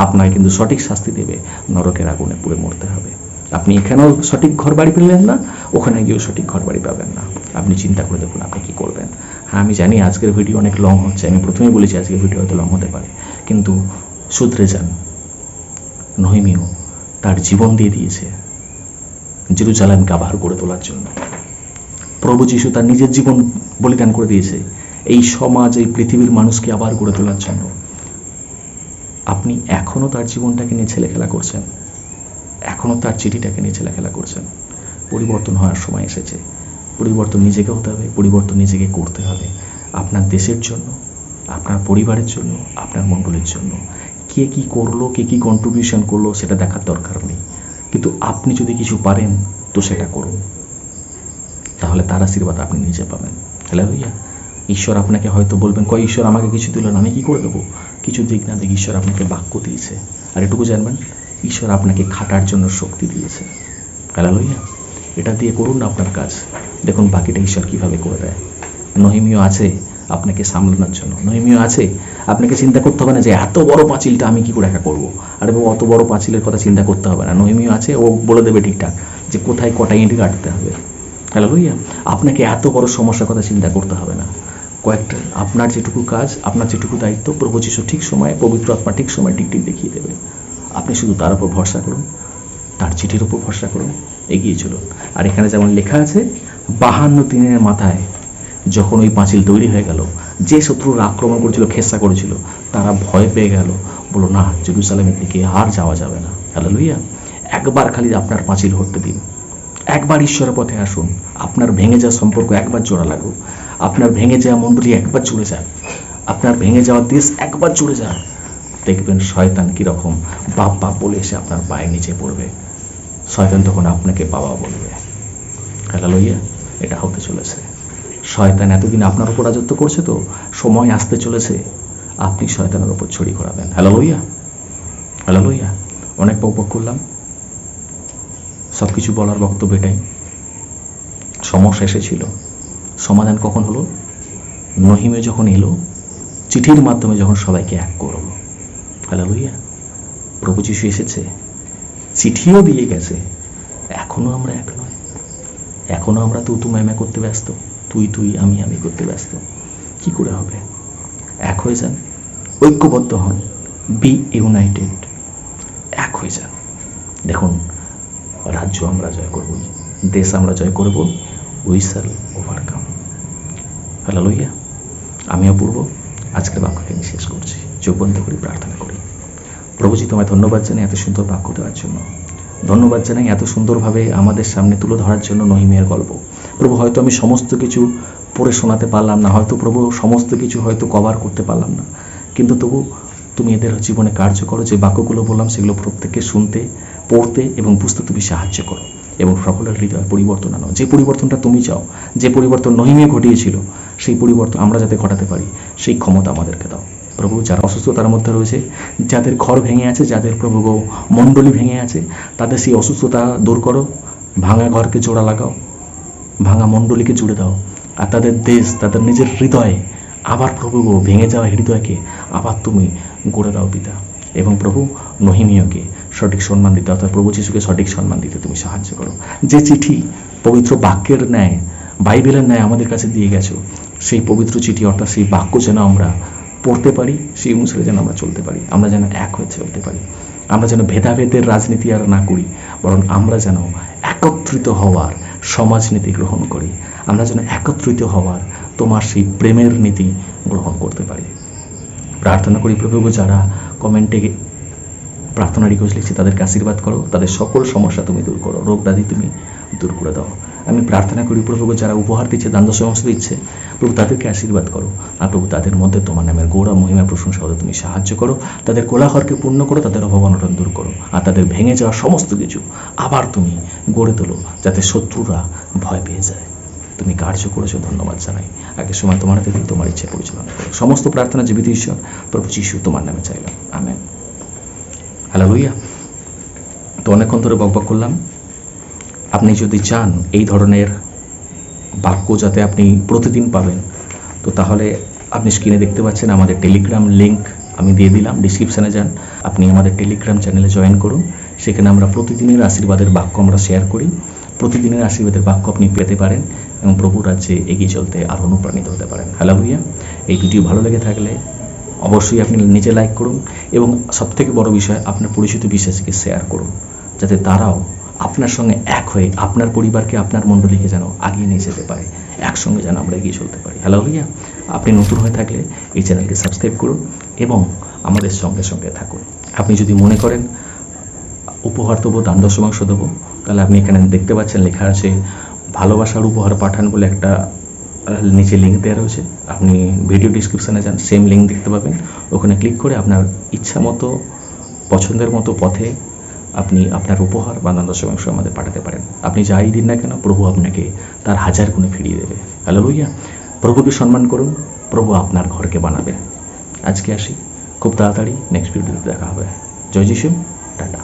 আপনাকে কিন্তু সঠিক শাস্তি দেবে, নরকের আগুনে পুড়ে মরতে হবে। আপনি এখানেও সঠিক ঘর বাড়ি পেলেন না, ওখানে গিয়েও সঠিক ঘর বাড়ি পাবেন না। আপনি চিন্তা করে দেখুন আপনি কি করবেন। হ্যাঁ, আমি জানি আজকের ভিডিও অনেক লং হচ্ছে, আমি প্রথমেই বলেছি আজকের ভিডিও হয়তো লং হতে পারে, কিন্তু শুধরে যান। নহিমীয় তার জীবন দিয়ে দিয়েছে জেরুজালেমকে আবার গড়ে তোলার জন্য। প্রভু যিশু তার নিজের জীবন বলিদান করে দিয়েছে এই সমাজ, এই পৃথিবীর মানুষকে আবার গড়ে তোলার জন্য। আপনি এখনো তার জীবনটাকে নিয়ে ছেলেখেলা করছেন, এখনো তার চিঠিটাকে নিয়ে ছেলেখেলা করছেন। পরিবর্তন হওয়ার সময় এসেছে। পরিবর্তন নিজেকে হতে হবে, পরিবর্তন নিজেকে করতে হবে, আপনার দেশের জন্য, আপনার পরিবারের জন্য, আপনার মণ্ডলীর জন্য। কে কি করলো, কে কি কন্ট্রিবিউশন করলো সেটা দেখার দরকার নেই, কিন্তু আপনি যদি কিছু পারেন তো সেটা করুন, তাহলে তার আশীর্বাদ আপনি নিজে পাবেন। হালেলুয়া। ঈশ্বর আপনাকে হয়তো বলবেন, কয় ঈশ্বর আমাকে কিছু দিল না, আমি কি করে দেবো? কিছু দিক না দিক ঈশ্বর আপনাকে বাক্য দিয়েছে। আর এটুকু জানবেন, ঈশ্বর আপনাকে খাটার জন্য শক্তি দিয়েছে। হালেলুয়া। এটা দিয়ে করুন না আপনার কাজ, দেখুন বাকিটা ঈশ্বর কিভাবে করে দেয়। নহিমীয় আছে আপনাকে সামলানোর জন্য, নহিমীয় আছে আপনাকে চিন্তা করতে হবে না যে এত বড় পাঁচিলটা আমি কি করে একা করবো। আরে বাবু, অত বড় পাঁচিলের কথা চিন্তা করতে হবে না। নহিমীয় আছে, ও বলে দেবে ঠিকঠাক যে কোথায় কটা ইঁট কাটতে হবে। হালেলুয়া। আপনাকে এত বড় সমস্যার কথা চিন্তা করতে হবে না। কয়েকটা আপনার যেটুকু কাজ, আপনার যেটুকু দায়িত্ব, প্রভু যিশু ঠিক সময়ে, পবিত্র আত্মা ঠিক সময় টিকটিক দেখিয়ে দেবে। আপনি শুধু তার উপর ভরসা করুন, তার চিঠির উপর ভরসা করুন, এগিয়ে চলুন। আর এখানে যেমন লেখা আছে, 52 দিনের মাথায় যখন ওই পাঁচিল তৈরি হয়ে গেল, যে শত্রুরা আক্রমণ করেছিল, খেসা করেছিল, তারা ভয় পেয়ে গেল, বলো না জেরুজালেমের দিকে আর যাওয়া যাবে না। হালেলুয়া। একবার খালি আপনার পাঁচিল হতে দিন, একবার ঈশ্বরের পথে আসুন, আপনার ভেঙে যাওয়া সম্পর্ক একবার জোড়া লাগুক, আপনার ভেঙে যাওয়া মণ্ডলী একবার জুড়ে যাক, আপনার ভেঙে যাওয়া দেশ একবার জুড়ে যাক। দেখবেন শয়তান কীরকম বাপ বাপ বলে এসে আপনার পায়ের নিচে পড়বে। শয়তান তখন আপনাকে বাবা বলবে। হালেলুয়া। এটা হতে চলেছে। শয়তান এতদিন আপনার উপর রাজত্ব করছে, তো সময় আসতে চলেছে আপনি শয়তানের উপর ছড়ি ঘোরাবেন। হালেলুয়া। হালেলুয়া। অনেক বকবক করলাম, সব কিছু বলার বক্তব্য এটাই। সমস্যা এসেছিল, সমাধান কখন হলো? নহিমে যখন এলো, চিঠির মাধ্যমে যখন সবাইকে এক করলো। হালেলুয়া। প্রভু যিশু এসেছে, চিঠিও দিয়ে গেছে, এখনো আমরা এক নয়, এখনো আমরা তু ম্যামে করতে ব্যস্ত, তুই আমি করতে ব্যস্ত। কি করে হবে? এক হয়ে যান, ঐক্যবদ্ধ হন, বি ইউনাইটেড, এক হয়ে যান। দেখুন, রাজ্য আমরা জয় করব, দেশ আমরা জয় করব, উই শ্যাল ওভারকাম। হালেলুয়া। আমি অপূর্ব আজকের বাক্যকে আমি শেষ করছি। চোখ বন্ধ করি, প্রার্থনা করি। প্রভুজি, তোমায় ধন্যবাদ জানাই এত সুন্দর বাক্য দেওয়ার জন্য, ধন্যবাদ জানাই এত সুন্দরভাবে আমাদের সামনে তুলে ধরার জন্য নহিমের গল্প। প্রভু, হয়তো আমি সমস্ত কিছু পড়ে শোনাতে পারলাম না, হয়তো প্রভু সমস্ত কিছু হয়তো কভার করতে পারলাম না, কিন্তু তবু তুমি এদের জীবনে কার্য করো। যে বাক্যগুলো বললাম সেগুলো প্রত্যেককে শুনতে, পড়তে এবং বুঝতে তুমি সাহায্য করো, এবং সকলের হৃদয় পরিবর্তন আনো। যে পরিবর্তনটা তুমি চাও, যে পরিবর্তন নহিমে ঘটিয়েছিল, সেই পরিবর্তন আমরা যাতে ঘটাতে পারি, সেই ক্ষমতা আমাদেরকে দাও। প্রভু, যারা অসুস্থতার মধ্যে রয়েছে, যাদের ঘর ভেঙে আছে, যাদের প্রভু মণ্ডলী ভেঙে আছে, তাদের সেই অসুস্থতা দূর করো, ভাঙা ঘরকে জোড়া লাগাও, ভাঙা মণ্ডলীকে জুড়ে দাও, আর তাদের দেশ, তাদের নিজের হৃদয়ে আবার প্রভু ভেঙে যাওয়া হৃদয়কে আবার তুমি গড়ে দাও পিতা। এবং প্রভু নহিমীয়কে সঠিক সম্মান দিতে, অর্থাৎ প্রভু যিশুকে সঠিক সম্মান দিতে তুমি সাহায্য করো। যে চিঠি পবিত্র বাক্যের ন্যায়, বাইবেলের ন্যায় আমাদের কাছে দিয়ে গেছো, সেই পবিত্র চিঠি অর্থাৎ সেই বাক্য যেন আমরা পড়তে পারি, সেই অনুসারে যেন আমরা চলতে পারি, আমরা যেন এক হয়ে চলতে পারি, আমরা যেন ভেদাভেদের রাজনীতি আর না করি, বরং আমরা যেন একত্রিত হওয়ার সমাজনীতি গ্রহণ করি, আমরা যেন একত্রিত হওয়ার তোমার সেই প্রেমের নীতি গ্রহণ করতে পারি। প্রার্থনা করি প্রভু, যারা কমেন্টে প্রার্থনা রিকোয়েস্ট লিখছে তাদেরকে আশীর্বাদ করো, তাদের সকল সমস্যা তুমি দূর করো, রোগ ব্যাধি তুমি দূর করে দাও। আমি প্রার্থনা করি প্রভু, যারা উপহার দিচ্ছে, দান সমস্ত দিচ্ছে, প্রভু তাদেরকে আশীর্বাদ করো, আর প্রভু তাদের মধ্যে তোমার নামের গৌরব মহিমা প্রশংসা হতে তুমি সাহায্য করো, তাদের কোলাহলকে পূর্ণ করো, তাদের অভাব অনটন দূর করো, আর তাদের ভেঙে যাওয়া সমস্ত কিছু আবার তুমি গড়ে তোলো, যাতে শত্রুরা ভয় পেয়ে যায়। তুমি কার্য করেছো, ধন্যবাদ জানাই। আগের সময় তোমার হাতে তোমার ইচ্ছে পরিচালনা করো। সমস্ত প্রার্থনা জীবিত ঈশ্বর প্রভু যিশু তোমার নামে চাইলাম, আমেন। হালেলুয়া। তো অনেকক্ষণ ধরে বকবক করলাম। আপনি যদি চান এই ধরনের বাক্য যাতে আপনি প্রতিদিন পাবেন, তো তাহলে আপনি স্ক্রিনে দেখতে পাচ্ছেন আমাদের টেলিগ্রাম লিঙ্ক আমি দিয়ে দিলাম, ডিসক্রিপশানে যান, আপনি আমাদের টেলিগ্রাম চ্যানেলে জয়েন করুন। সেখানে আমরা প্রতিদিনের আশীর্বাদের বাক্য আমরা শেয়ার করি, প্রতিদিনের আশীর্বাদের বাক্য আপনি পেতে পারেন এবং প্রভুর রাজ্যে এগিয়ে চলতে আরও অনুপ্রাণিত হতে পারেন। হালেলুয়া। এই ভিডিও ভালো লেগে থাকলে অবশ্যই আপনি নিচে লাইক করুন, এবং সবথেকে বড় বিষয় আপনার পরিচিত বিশ্বাসীকে শেয়ার করুন, যাতে তারাও আপনার সঙ্গে এক হয়ে আপনার পরিবারকে, আপনার মণ্ডলীকে যেন আগিয়ে নিয়ে যেতে পারে, একসঙ্গে যেন আমরা এগিয়ে চলতে পারি। হালেলুয়া। আপনি নতুন হয়ে থাকলে এই চ্যানেলকে সাবস্ক্রাইব করুন এবং আমাদের সঙ্গে সঙ্গে থাকুন। আপনি যদি মনে করেন উপহার দেবো, দান দশমাংশ দেবো, তাহলে আপনি এখানে দেখতে পাচ্ছেন লেখা আছে ভালোবাসার উপহার পাঠান বলে একটা নিচে লিঙ্ক দেওয়া রয়েছে। আপনি ভিডিও ডিসক্রিপশানে যান, সেম লিঙ্ক দেখতে পাবেন, ওখানে ক্লিক করে আপনার ইচ্ছা মতো, পছন্দের মতো পথে আপনি আপনার উপহার বা দান দশমাংশ আমাদের পাঠাতে পারেন। আপনি যাই দিন না কেন, প্রভু আপনাকে তার 1000 গুণে ফিরিয়ে দেবে। হালেলুয়া। প্রভুকে সম্মান করুন, প্রভু আপনার ঘরকে বানাবে। আজকে আসি, খুব তাড়াতাড়ি নেক্সট ভিডিওতে দেখা হবে। জয় যিশু, টাটা।